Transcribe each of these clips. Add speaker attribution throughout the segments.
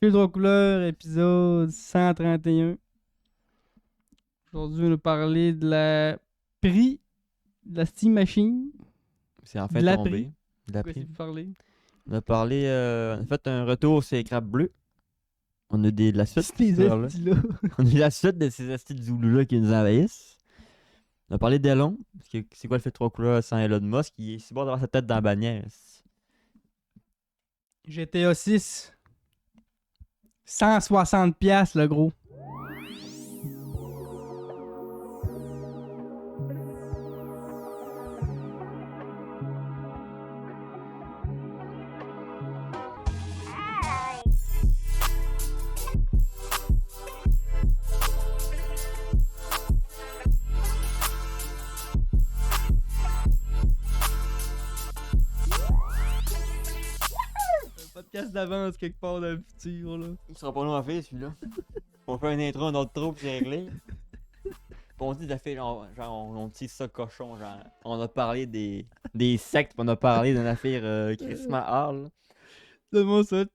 Speaker 1: Fil trois couleurs, épisode 131. Aujourd'hui, on va parler de la prix de la Steam Machine.
Speaker 2: C'est enfin
Speaker 1: De la
Speaker 2: tombé.
Speaker 1: prix.
Speaker 2: De
Speaker 1: Quoi
Speaker 2: l'après.
Speaker 1: c'est vous parler?
Speaker 2: On a parlé, on a fait un retour sur les crabes bleus. On a de la suite de
Speaker 1: C'est
Speaker 2: cette
Speaker 1: des
Speaker 2: histoire-là.
Speaker 1: estis-là.
Speaker 2: On a eu la suite de ces estis de Zoulou-là qui nous envahissent. On a parlé d'Elon. Parce que c'est quoi le fait de trois couleurs sans Elon Musk? Il est si bon d'avoir sa tête dans la bannière.
Speaker 1: GTA 6. 160$ le gros. Podcast d'avance quelque part dans le futur là.
Speaker 2: Il sera pas long à faire celui-là. On fait une intro, un autre trop, puis c'est réglé. Puis on dit de faire genre on tisse ça cochon. Genre, on a parlé des sectes, puis on a parlé d'une affaire Christmas Hall.
Speaker 1: C'est bon ça.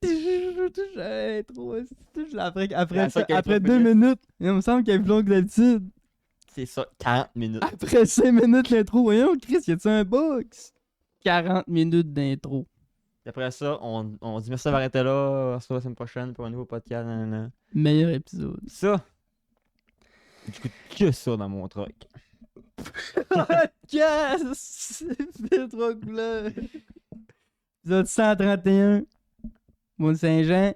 Speaker 1: Trop. Après
Speaker 2: minutes.
Speaker 1: 2 minutes. Il me semble qu'il y a plus long que d'habitude.
Speaker 2: C'est ça, 40 minutes.
Speaker 1: Après 5 minutes l'intro, voyons, Chris, y a-tu un box? 40 minutes d'intro.
Speaker 2: Puis après ça, on dit merci d'avoir été là. On se voit la semaine prochaine pour un nouveau podcast. Nanana.
Speaker 1: Meilleur épisode.
Speaker 2: Ça, j'écoute que ça dans mon truck.
Speaker 1: Podcast! Fil trois couleurs. Épisode 131. Mont-Saint-Jean.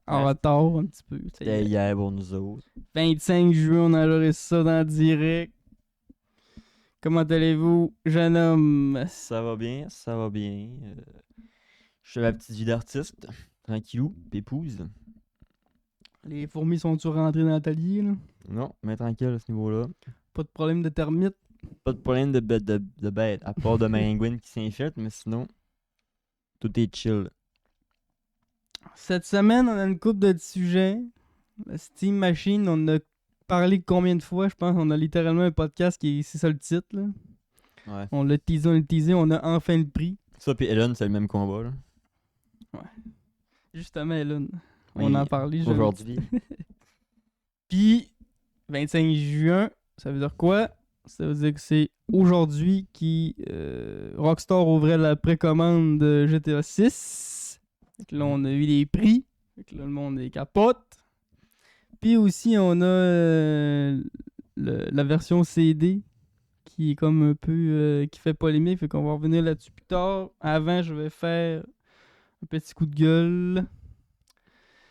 Speaker 1: En
Speaker 2: Ouais.
Speaker 1: retard un petit peu.
Speaker 2: C'était hier pour nous autres.
Speaker 1: 25 juin, on enregistre ça dans le direct. Comment allez-vous, jeune homme?
Speaker 2: Ça va bien, ça va bien. Je fais ma petite vie d'artiste. Tranquillou, pépouse.
Speaker 1: Les fourmis sont-tu rentrées dans l'atelier, là?
Speaker 2: Non, mais tranquille à ce niveau-là.
Speaker 1: Pas de problème de termites?
Speaker 2: Pas de problème de bête, à part de Maringouin qui s'infiltre, mais sinon, tout est chill.
Speaker 1: Cette semaine, on a une couple de sujets. La Steam Machine, on a parlé combien de fois, je pense. On a littéralement un podcast qui est... C'est ça le titre, là.
Speaker 2: Ouais.
Speaker 1: On l'a teasé, on a enfin le prix.
Speaker 2: Ça pis Elon, c'est le même combat, là.
Speaker 1: Justement, Elon. On
Speaker 2: Oui,
Speaker 1: en parlait
Speaker 2: aujourd'hui.
Speaker 1: Puis, 25 juin, ça veut dire quoi? Ça veut dire que c'est aujourd'hui qui Rockstar ouvrait la précommande de GTA 6. Fait que là, on a eu les prix. Fait que là, le monde est capote. Puis aussi, on a la version CD qui est comme un peu... qui fait polémique. Fait qu'on va revenir là-dessus plus tard. Avant, je vais faire un petit coup de gueule.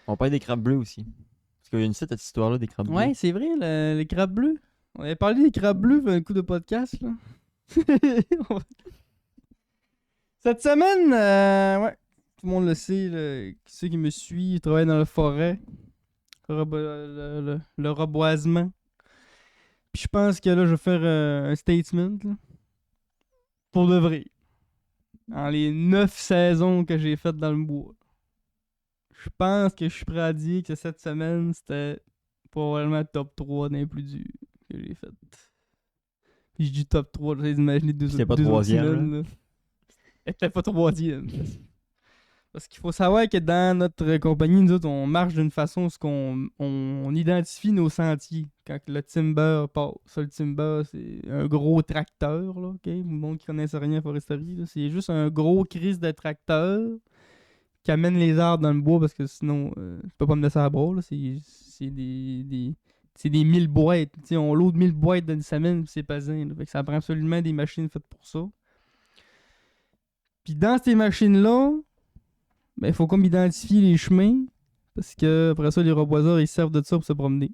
Speaker 2: On parle des crabes bleus aussi. Parce qu'il y a une cette histoire-là des crabes bleus.
Speaker 1: Ouais, c'est vrai, les crabes bleus. On avait parlé des crabes bleus pour un coup de podcast, là. Cette semaine, ouais, tout le monde le sait, là, ceux qui me suivent, travaillent dans la forêt. Le reboisement. Puis je pense que là, je vais faire un statement, là. Pour de vrai. En les 9 saisons que j'ai faites dans le bois. Je pense que je suis prêt à dire que cette semaine, c'était probablement top 3 des plus durs que j'ai fait. Puis je dis top 3, j'essaie d'imaginer deux
Speaker 2: C'était pas
Speaker 1: deux autres
Speaker 2: troisième,
Speaker 1: semaines, là. Elle était pas troisième. Parce qu'il faut savoir que dans notre compagnie, nous autres, on marche d'une façon où on identifie nos sentiers. Quand le timber passe. Ça, le timber, c'est un gros tracteur, là, ok? Le monde qui connaisse rien à foresterie, là. C'est juste un gros crise de tracteur qui amène les arbres dans le bois parce que sinon, tu peux pas me laisser à bras, là. C'est des 1000 boîtes. T'sais, on load 1000 boîtes dans une semaine, pis c'est pas zin, là. Fait que ça prend absolument des machines faites pour ça. Puis dans ces machines-là, ben, il faut comme identifier les chemins. Parce que après ça, les reboiseurs, ils servent de ça pour se promener.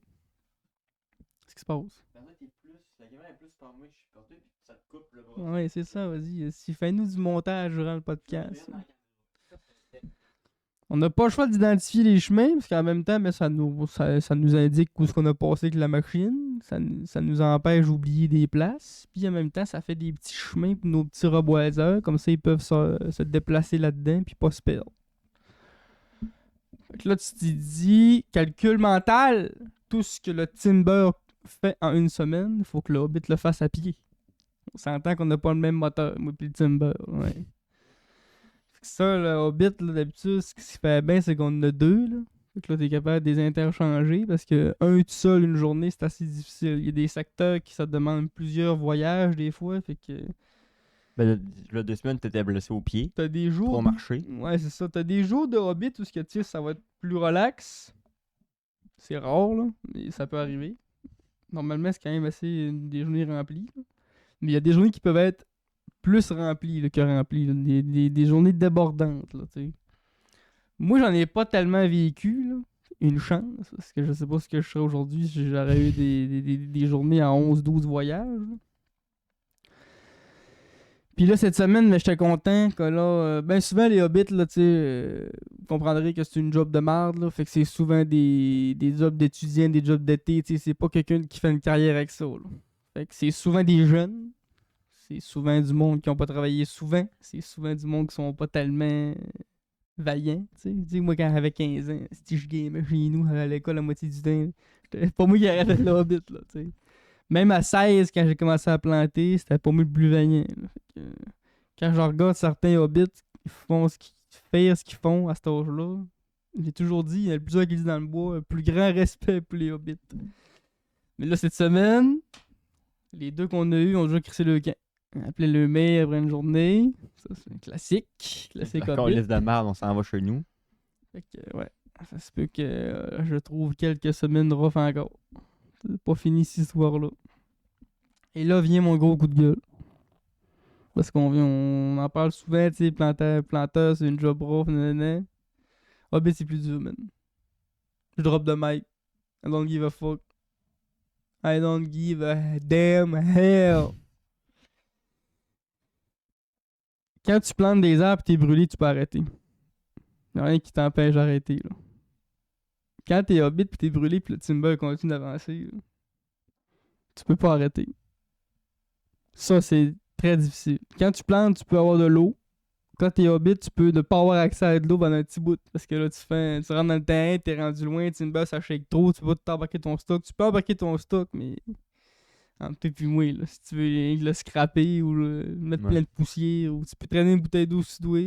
Speaker 1: Qu'est-ce qui se passe?
Speaker 2: La caméra est plus par moi, je suis porté, puis ça te coupe le bras.
Speaker 1: Ouais, c'est ça, vas-y. Fais-nous du montage durant le podcast. On n'a pas le choix d'identifier les chemins, parce qu'en même temps, ben, ça nous indique où est-ce qu'on a passé avec la machine. Ça nous empêche d'oublier des places. Puis en même temps, ça fait des petits chemins pour nos petits reboiseurs. Comme ça, ils peuvent se déplacer là-dedans puis pas se perdre. Fait que là, tu te dis, calcul mental, tout ce que le Timber fait en une semaine, il faut que le Hobbit le fasse à pied. On s'entend qu'on n'a pas le même moteur, moi pis le Timber. Ouais. Fait que ça, le Hobbit, là, d'habitude, ce qui se fait bien, c'est qu'on en a deux. Là. Fait que là, t'es capable de les interchanger parce que un tout seul, une journée, c'est assez difficile. Il y a des secteurs qui ça te demande plusieurs voyages des fois. Fait que
Speaker 2: Ben, là, 2 semaines, t'étais blessé au pied.
Speaker 1: t'as des jours.
Speaker 2: Trop marché.
Speaker 1: Ouais, c'est ça. T'as des jours de Hobbit où ce que tu sais, ça va être plus relax. C'est rare, là, mais ça peut arriver. Normalement, c'est quand même assez des journées remplies, là. Mais il y a des journées qui peuvent être plus remplies là, que remplies, là. Des journées débordantes, là, tu sais. Moi, j'en ai pas tellement vécu, là. Une chance, parce que je sais pas ce que je serais aujourd'hui si j'aurais eu des journées à 11-12 voyages, là. Puis là, cette semaine, mais j'étais content que là, ben souvent les hobbits, là, tu sais, vous comprendrez que c'est une job de merde, là. Fait que c'est souvent des jobs d'étudiants, des jobs d'été, tu sais, c'est pas quelqu'un qui fait une carrière avec ça, là. Fait que c'est souvent des jeunes, c'est souvent du monde qui ont pas travaillé souvent, c'est souvent du monde qui sont pas tellement vaillants, tu sais. Tu sais, moi, quand j'avais 15 ans, si je gamais chez nous à l'école la moitié du temps, c'était pas moi qui arrêtais le hobbit, là, tu sais. Même à 16, quand j'ai commencé à planter, c'était pas moi le plus vaillant, là. Fait que, quand je regarde certains hobbits qui font faire ce qu'ils font à cet âge-là, j'ai toujours dit, il y a plusieurs qui disent dans le bois, un plus grand respect pour les hobbits. Mais là, cette semaine, les deux qu'on a eu ont déjà crissé le camp. On appelait le maire après une journée. Ça, c'est un classique. Classique
Speaker 2: La
Speaker 1: hobbit.
Speaker 2: liste de merde, on s'en va chez nous.
Speaker 1: Fait que, ouais, ça se peut que je trouve quelques semaines rough encore. C'est pas fini cette histoire-là. Et là vient mon gros coup de gueule. Parce on en parle souvent, tu sais, planteur, c'est une job rough, nanana. Ah ben c'est plus dur, man. Je drop de mic. I don't give a fuck. I don't give a damn hell. Quand tu plantes des arbres et t'es brûlé, tu peux arrêter. Y'a rien qui t'empêche d'arrêter, là. Quand t'es hobbit pis t'es brûlé pis le timber continue d'avancer, là, tu peux pas arrêter. Ça, c'est très difficile. Quand tu plantes, tu peux avoir de l'eau. Quand t'es hobbit, tu peux ne pas avoir accès à de l'eau pendant un petit bout. Parce que là, tu rentres dans le terrain, t'es rendu loin, timber, ça shake trop, tu peux pas t'embarquer ton stock. Tu peux embarquer ton stock, mais entre toi et moi, là, si tu veux le scraper ou le mettre
Speaker 2: Ouais.
Speaker 1: plein de poussière, ou tu peux traîner une bouteille d'eau si tu dois.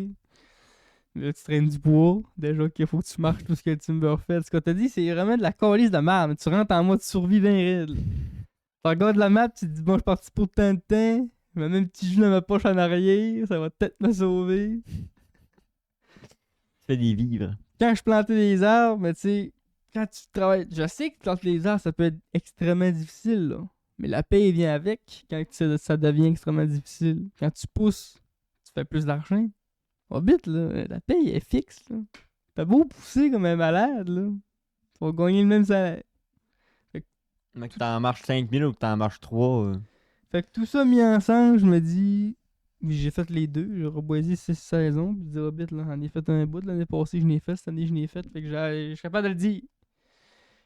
Speaker 1: Là, tu traînes du bois. Déjà qu'il faut que tu marches tout ce que le timber fait. Ce que t'as dit, c'est vraiment de la calice de merde. Tu rentres en mode survie bien raide, là. Tu regardes la map, tu te dis, bon, je suis parti pour tant de temps. Je mets un petit jus dans ma poche en arrière, ça va peut-être me sauver.
Speaker 2: Tu fais des vivres.
Speaker 1: Quand je plantais des arbres, mais tu sais, quand tu travailles, je sais que planter des arbres, ça peut être extrêmement difficile, là. Mais la paix vient avec quand ça devient extrêmement difficile. Quand tu pousses, tu fais plus d'argent. Hobbit, là, la paye est fixe, là. T'as beau pousser comme un malade, là. Tu vas gagner le même salaire.
Speaker 2: Mais que t'en marches 5000 ou que t'en marches 3.
Speaker 1: Fait que tout ça mis ensemble, je me dis. J'ai fait les deux. J'ai reboisé 6 saisons. Puis je dis Hobbit, là, j'en ai fait un bout. L'année passée, je l'ai fait. Cette année, je l'ai fait. Fait que je suis capable de le dire.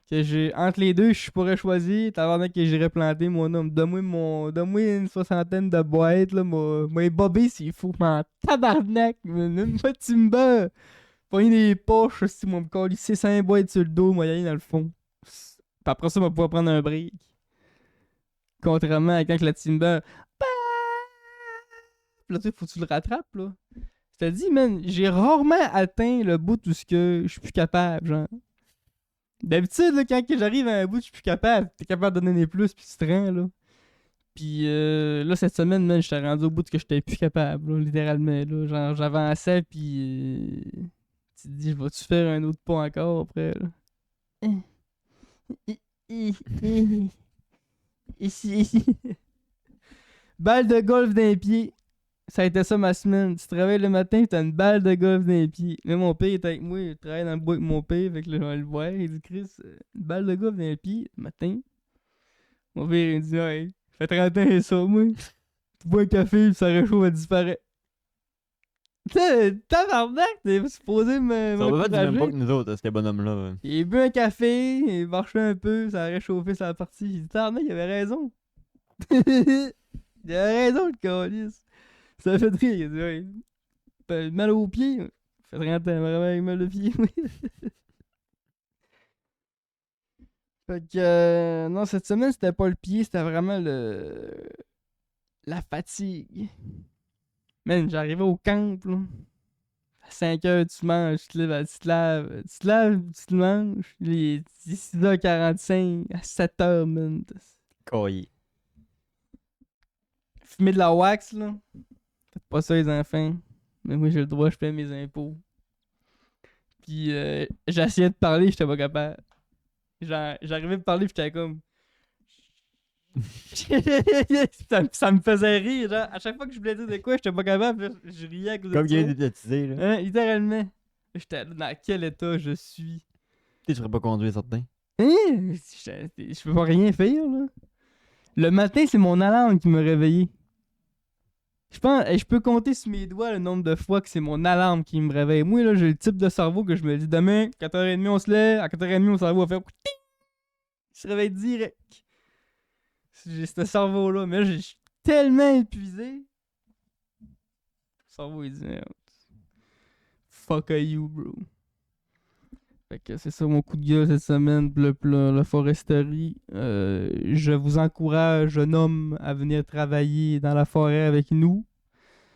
Speaker 1: Que entre les deux, je pourrais choisir. Avant que j'irais planter mon homme. Donne-moi une soixantaine de boîtes, là. Moi, bobé, s'il faut. Mais en tabarnak. Même pas de timber. Pogner des poches, si moi me coller 5 boîtes sur le dos, moi, y aller dans le fond. Puis après ça, on va pouvoir prendre un break. Contrairement à quand la timber. Puis là, tu sais, faut que tu le rattrapes, là. Je te dis, man, j'ai rarement atteint le bout où ce que je suis plus capable, genre. D'habitude, là, quand que j'arrive à un bout, je suis plus capable. T'es capable de donner des plus, puis tu te rends, là. Puis là, cette semaine, man, j'étais rendu au bout que j'étais plus capable, là, littéralement, là. Genre, j'avançais, puis tu te dis, je vais-tu faire un autre pas encore après, là? Ici. Balle de golf d'un pied. Ça a été ça ma semaine. Tu travailles le matin, t'as une balle de golf dans les pieds. Là, mon père était avec moi, il travaille dans le bois avec mon père, fait que là, je vais le voir. Il dit, Chris, une balle de golf dans les pieds, le matin. Mon père, il dit, ouais, ça fait 30 ans et ça, moi. Tu bois un café, puis ça réchauffe, elle disparaît. Tu sais, tabarnak, t'es supposé me
Speaker 2: Ça va pas du même pas
Speaker 1: encourager.
Speaker 2: que nous autres, ces bonhommes-là.
Speaker 1: Il a bu un café, il marchait un peu, ça a réchauffé sa partie. J'ai dit, tabarnak, il avait raison. Il avait raison, le calice. Ça a fait rire, il a dit, ouais. Mal aux pieds. Ça fait 30 ans, vraiment avec mal aux pieds, oui. Fait que, non, cette semaine, c'était pas le pied, c'était vraiment la fatigue. Man, j'arrivais au camp, là. À 5h, tu manges, tu te lèves, tu te laves, tu te manges. Il est 6h45, à 7h, man.
Speaker 2: Coyer.
Speaker 1: Fumer de la wax, là. Faites pas ça, les enfants. Mais moi, j'ai le droit, je paie mes impôts. Puis, j'essayais de parler, j'étais pas capable. Genre, j'arrivais à parler, pis j'étais comme. ça me faisait rire, genre. À chaque fois que je voulais dire de quoi, j'étais pas capable, je riais à cause de
Speaker 2: Comme il
Speaker 1: ça.
Speaker 2: est hypnotisé, là.
Speaker 1: Hein, littéralement. J'étais là, dans quel état je suis.
Speaker 2: Tu ferais pas conduire certain.
Speaker 1: Hein? Je peux pas rien faire, là. Le matin, c'est mon alarme qui me réveillait. Je pense, je peux compter sur mes doigts le nombre de fois que c'est mon alarme qui me réveille. Moi, là, j'ai le type de cerveau que je me dis demain, 4h30, on se lève. À 4h30, mon cerveau va faire. Il se réveille direct. J'ai ce cerveau-là. Mais là, je suis tellement épuisé. Le cerveau, il dit fuck you, bro. Fait que c'est ça mon coup de gueule cette semaine pour la foresterie. Je vous encourage, jeune homme, à venir travailler dans la forêt avec nous.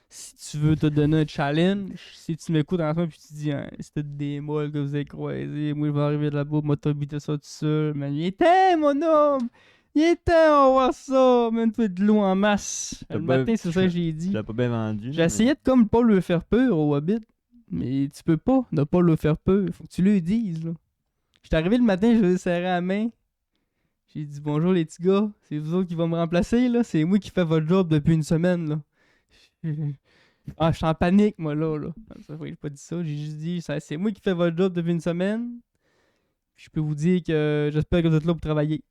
Speaker 1: Si tu veux te donner un challenge, si tu m'écoutes en ce moment et tu dis c'était des molles que vous avez croisés, moi je vais arriver de là-bas, moi t'habites ça tout seul, man. Il était mon homme! Il était, on va voir ça! Man, tu fais de l'eau en masse. Le matin, c'est ça que j'ai
Speaker 2: Tu
Speaker 1: dit.
Speaker 2: l'as pas bien vendu.
Speaker 1: J'ai essayé de comme pas le faire peur au Hobbit, mais tu peux pas ne pas le faire peur. Faut que tu le dises, là. J'étais arrivé le matin, je lui ai serré la main. J'ai dit bonjour les petits gars, c'est vous autres qui vont me remplacer, là. C'est moi qui fais votre job depuis une semaine, là. Ah, je suis en panique, moi, là. Ça, j'ai pas dit ça. J'ai juste dit, c'est moi qui fais votre job depuis une semaine. Je peux vous dire que j'espère que vous êtes là pour travailler.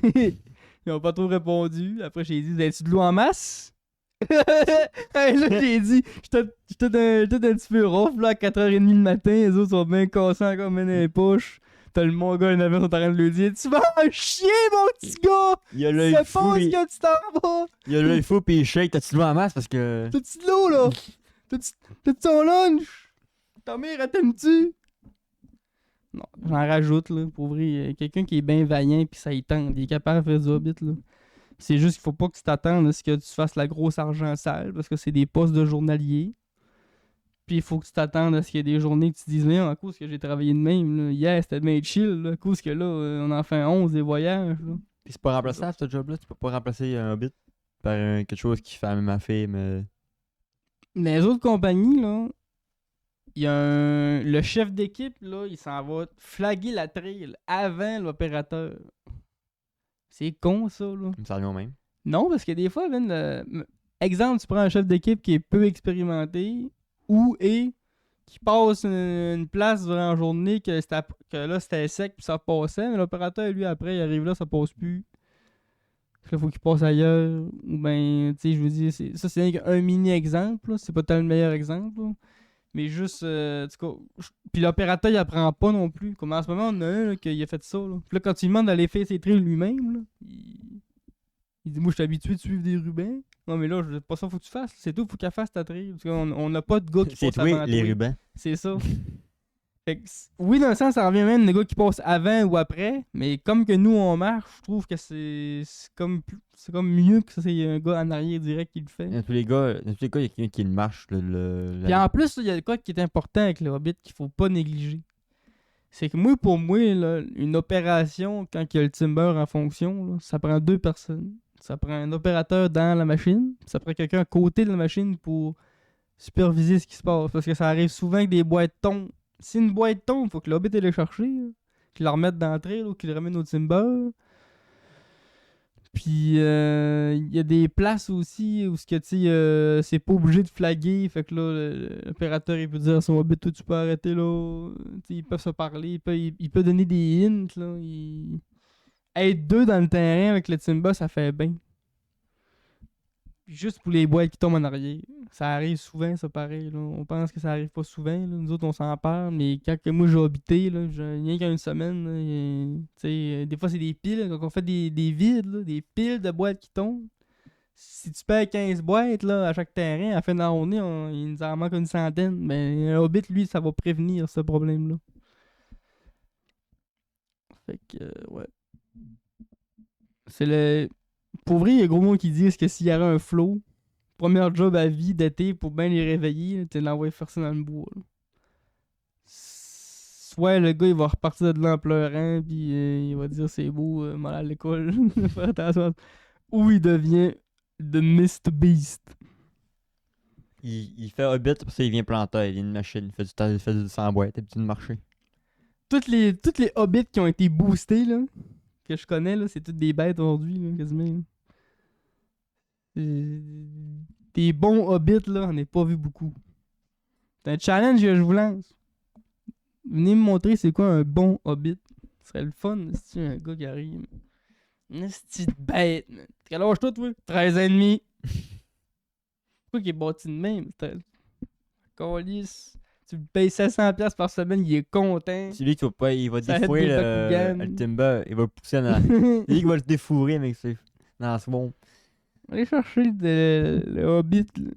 Speaker 1: Ils ont pas trop répondu. Après, j'ai dit, vous avez-tu de l'eau en masse? Hey, là, j'ai dit, j'étais un petit peu rough, là, à 4h30 le matin. Les autres sont bien cassants comme dans les poches. T'as le mon gars, il avait sont en train de lui dire, tu vas en chier, mon petit gars!
Speaker 2: Il a l'œil
Speaker 1: C'est
Speaker 2: fou.
Speaker 1: pas ce que tu t'en vas!
Speaker 2: Il a l'œil fou pis il shake. T'as-tu de l'eau en masse parce que.
Speaker 1: T'as-tu de l'eau, là? T'as-tu ton lunch? Ta mère, elle t'aime-tu? Non, j'en rajoute, là, pour vrai. Quelqu'un qui est bien vaillant pis ça y tente. Il est capable de faire du hobbit, là. C'est juste qu'il faut pas que tu t'attendes à ce que tu fasses la grosse argent sale, parce que c'est des postes de journalier. Puis il faut que tu t'attendes à ce qu'il y ait des journées que tu te dises, mais à cause que j'ai travaillé de même, là. Hier, c'était bien chill, là. À cause que là, on en fait 11 des voyages, là.
Speaker 2: Pis c'est pas remplaçable ce job-là. Tu peux pas remplacer un hobbit par quelque chose qui fait la même affaire, mais.
Speaker 1: Mais les autres compagnies, là, il y a le chef d'équipe, là, il s'en va flaguer la trail avant l'opérateur. C'est con, ça, là.
Speaker 2: Il me semble au même.
Speaker 1: Non, parce que des fois, exemple, tu prends un chef d'équipe qui est peu expérimenté ou qui passe une place durant la journée que là, c'était sec puis ça passait, mais l'opérateur, lui, après, il arrive là, ça passe plus. Là, faut qu'il passe ailleurs. Ou ben, tu sais, je veux dire, ça, c'est un mini-exemple, là. C'est pas tellement le meilleur exemple, là. Mais juste, en tout cas, puis l'opérateur, il apprend pas non plus. Comme en ce moment, on a un là, qui a fait ça. Là. Puis là, quand tu lui demandes d'aller faire ses trails lui-même, là, il dit, moi, je suis habitué de suivre des rubans. Non, mais là, pas ça, faut que tu fasses. C'est tout, faut qu'elle fasse ta trail. Parce qu'on n'a pas de gars qui
Speaker 2: C'est
Speaker 1: passe
Speaker 2: toi,
Speaker 1: avant
Speaker 2: les
Speaker 1: toi.
Speaker 2: rubans.
Speaker 1: C'est ça. Fait que oui, dans le sens, ça revient même des gars qui passent avant ou après. Mais comme que nous, on marche, je trouve que c'est comme mieux que ça, c'est un gars en arrière direct qui le fait.
Speaker 2: Dans tous les cas, il y a quelqu'un qui le marche.
Speaker 1: Puis en plus, il y a quoi qui est important avec le Hobbit qu'il faut pas négliger. C'est que moi, pour moi, là, une opération, quand il y a le timber en fonction, là, ça prend 2 personnes. Ça prend un opérateur dans la machine, puis ça prend quelqu'un à côté de la machine pour superviser ce qui se passe. Parce que ça arrive souvent que des boîtes tombent. Si une boîte tombe, il faut que le Hobbit aille le chercher, là, qu'il la remette dans le trail ou qu'il le ramène au timber. Puis il y a des places aussi où c'est pas obligé de flaguer. Fait que là, l'opérateur il peut dire à son Hobbit, toi tu peux arrêter là. T'sais, ils peuvent se parler, il peut donner des hints. Là. Être 2 dans le terrain avec le Timba, ça fait bien. Puis juste pour les boîtes qui tombent en arrière. Ça arrive souvent, ça pareil. Là. On pense que ça arrive pas souvent. Là. Nous autres, on s'en parle. Mais quand que moi j'ai habité, là, rien qu'à une semaine, là, des fois c'est des piles. Quand on fait des vides, là, des piles de boîtes qui tombent. Si tu perds 15 boîtes là, à chaque terrain, à la fin de la journée, il nous en manque une centaine. Mais un Hobbit, lui, ça va prévenir ce problème-là. Fait que, ouais. C'est le. Pour vrai, il y a gros mots qui disent que s'il y avait un flow, Première job à vie d'été pour bien les réveiller, là, t'es l'envoyer faire ça dans le bois. Là. Soit le gars il va repartir de là en pleurant, puis il va dire c'est beau, mal à l'école, faire attention. Ou il devient The Mist Beast.
Speaker 2: Il fait Hobbit, pour ça il vient planter, il vient une machine, il fait du sang boîte, et puis du marché.
Speaker 1: Toutes les hobbits qui ont été boostés, là, que je connais, là, c'est toutes des bêtes aujourd'hui, là, quasiment. Là. Des bons hobbits, là, on n'a pas vu beaucoup. C'est un challenge que je vous lance. Venez me montrer c'est quoi un bon hobbit. Ce serait le fun si un gars qui arrive. Une petite bête, man. Quel âge toi, toi? 13 ans et demi. Pourquoi qu'il est bâti de même? Calice. Tu le payes 700$ par semaine, il est content.
Speaker 2: C'est lui qui va pas, il va
Speaker 1: Ça
Speaker 2: défouer
Speaker 1: aide des Bakugan.
Speaker 2: le timber, il va le pousser dans. C'est lui qui va le défourrer avec ses. Dans ce monde.
Speaker 1: Allez chercher le hobbit, là.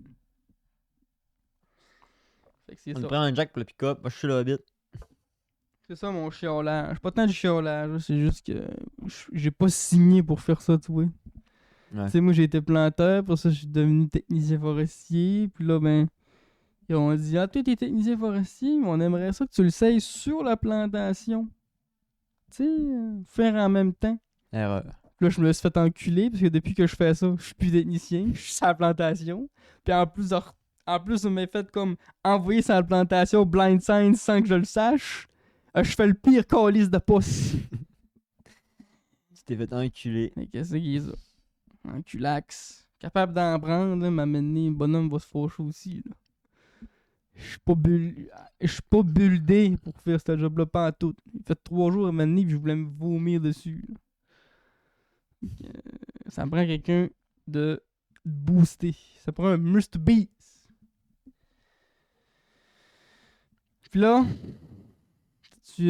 Speaker 1: Fait que c'est
Speaker 2: On
Speaker 1: ça.
Speaker 2: prend un jack pour le pick-up, moi je suis le Hobbit.
Speaker 1: C'est ça mon chiolage. Pas tant du chiolage, là, c'est juste que j'ai pas signé pour faire ça, tu vois.
Speaker 2: Ouais.
Speaker 1: Tu sais, moi j'ai été planteur, pour ça je suis devenu technicien forestier. Puis là, ben, ils ont dit ah, toi t'es technicien forestier, mais on aimerait ça que tu le sais sur la plantation. Tu sais, faire en même temps.
Speaker 2: Erreur.
Speaker 1: Puis là, je me suis fait enculer parce que depuis que je fais ça, je suis plus technicien, je suis sur la plantation. Puis en plus, on m'a fait comme envoyer sur la plantation blind sign sans que je le sache. Je fais le pire calice de pouce.
Speaker 2: Tu t'es fait enculer.
Speaker 1: Mais qu'est-ce qu'il est ça? Enculax. Capable d'en prendre, là, m'amener, le bonhomme va se faucher aussi. Là. Je suis pas buildé pour faire ce job-là, pas en tout. Il fait 3 jours à m'amener puis je voulais me vomir dessus. Là. Donc, ça me prend quelqu'un de boosté. Ça prend un must beast. Puis là, tu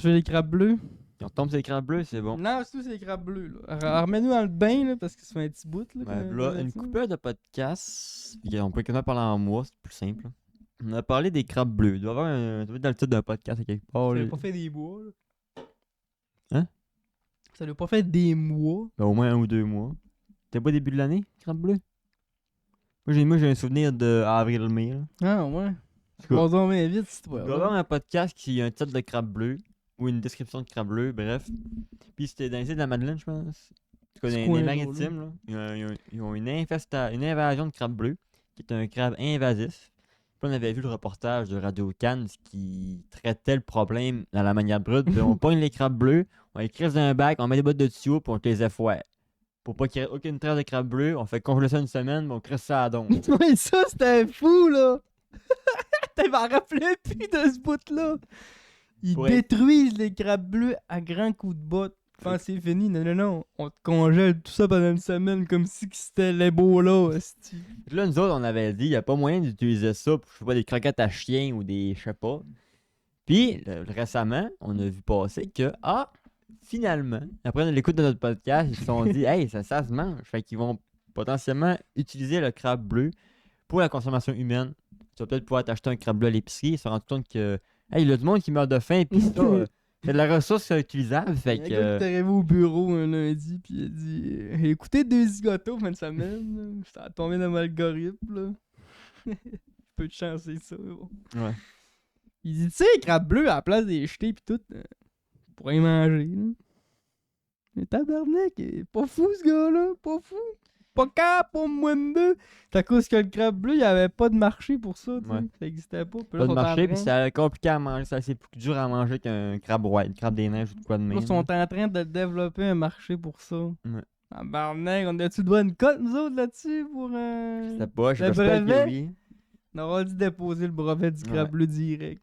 Speaker 1: fais les crabes bleus.
Speaker 2: On retombe sur les crabes bleus, c'est bon.
Speaker 1: Non, c'est tout, c'est les crabes bleus. Là. Remets-nous dans le bain là, parce que ça fait un petit bout. Là,
Speaker 2: Ouais, là, une coupure de podcast. On peut quand même parler en moi, c'est plus simple. On a parlé des crabes bleus. Il doit y avoir un. Ça doit être dans le titre d'un podcast à quelque part.
Speaker 1: Ça
Speaker 2: là.
Speaker 1: n'a pas fait des mois. Là.
Speaker 2: Hein?
Speaker 1: Ça n'a pas fait des mois.
Speaker 2: Ben, au moins 1 ou 2 mois. C'était pas début de l'année, crabes bleus? Moi, j'ai un souvenir de avril-mai. Là.
Speaker 1: Ah ouais.
Speaker 2: Quoi?
Speaker 1: On va bien vite, c'est
Speaker 2: Il doit y avoir un podcast qui a un titre de crabe bleu ou une description de crabe bleu, bref. Puis c'était dans les îles de la Madeleine, je pense. En tout cas, dans les maritimes, là, ils ont une invasion de crabe bleu, qui est un crabe invasif. Puis on avait vu le reportage de Radio Cannes qui traitait le problème dans la manière brute. Puis on pogne les crabes bleus, on les crisse dans un bac, on met des bottes de tuyaux, puis on te les effoire. Pour pas qu'il y ait aucune trace de crabe bleu, on fait congeler ça une semaine, puis on crisse ça à don.
Speaker 1: Oui, ça c'était fou là! Tu m'en rappelais plus de ce bout-là! Ils détruisent les crabes bleus à grands coups de botte. Quand c'est fini, non, on te congèle tout ça pendant une semaine comme si c'était l'Ebola.
Speaker 2: Là, nous autres, on avait dit, il n'y a pas moyen d'utiliser ça pour, je sais pas, des croquettes à chien ou des, je sais pas. Puis, récemment, on a vu passer que, finalement, après l'écoute de notre podcast, ils se sont dit, hey, ça se mange. Fait qu'ils vont potentiellement utiliser le crabe bleu pour la consommation humaine. Tu vas peut-être pouvoir t'acheter un crabe bleu à l'épicerie et se rendre compte que, hey, il y a du monde qui meurt de faim, puis ça, c'est de la ressource utilisable. Fait que.
Speaker 1: Il y a un gars qui est arrivé au bureau un lundi, puis il a dit écoutez deux zigotos fin de semaine, j'étais tombé dans l'algorithme, là. Je peux te chancer ça, bon.
Speaker 2: Ouais.
Speaker 1: Il dit tu sais, les crabes bleus à la place des jeter, pis tout, pour y manger, là. Mais tabarnak, il est pas fou ce gars-là, pas fou. Pas cap pour moins de deux. C'est à cause que le crabe bleu, il n'y avait pas de marché pour ça, tu sais.
Speaker 2: Ouais.
Speaker 1: Ça n'existait pas. Puis
Speaker 2: Pas
Speaker 1: là,
Speaker 2: de
Speaker 1: sont
Speaker 2: marché,
Speaker 1: en
Speaker 2: puis
Speaker 1: train-
Speaker 2: c'est compliqué à manger. C'est plus dur à manger qu'un crabe roi, une crabe des neiges ou de quoi de
Speaker 1: Là,
Speaker 2: même.
Speaker 1: ils sont en train de développer un marché pour ça.
Speaker 2: Ouais.
Speaker 1: Ah, barnac, on a-tu droit à une cote, nous autres, là-dessus, pour...
Speaker 2: Je sais pas, je
Speaker 1: le
Speaker 2: sais pas
Speaker 1: brevet?
Speaker 2: que oui.
Speaker 1: On aura dû déposer le brevet du crabe
Speaker 2: Ouais.
Speaker 1: bleu direct.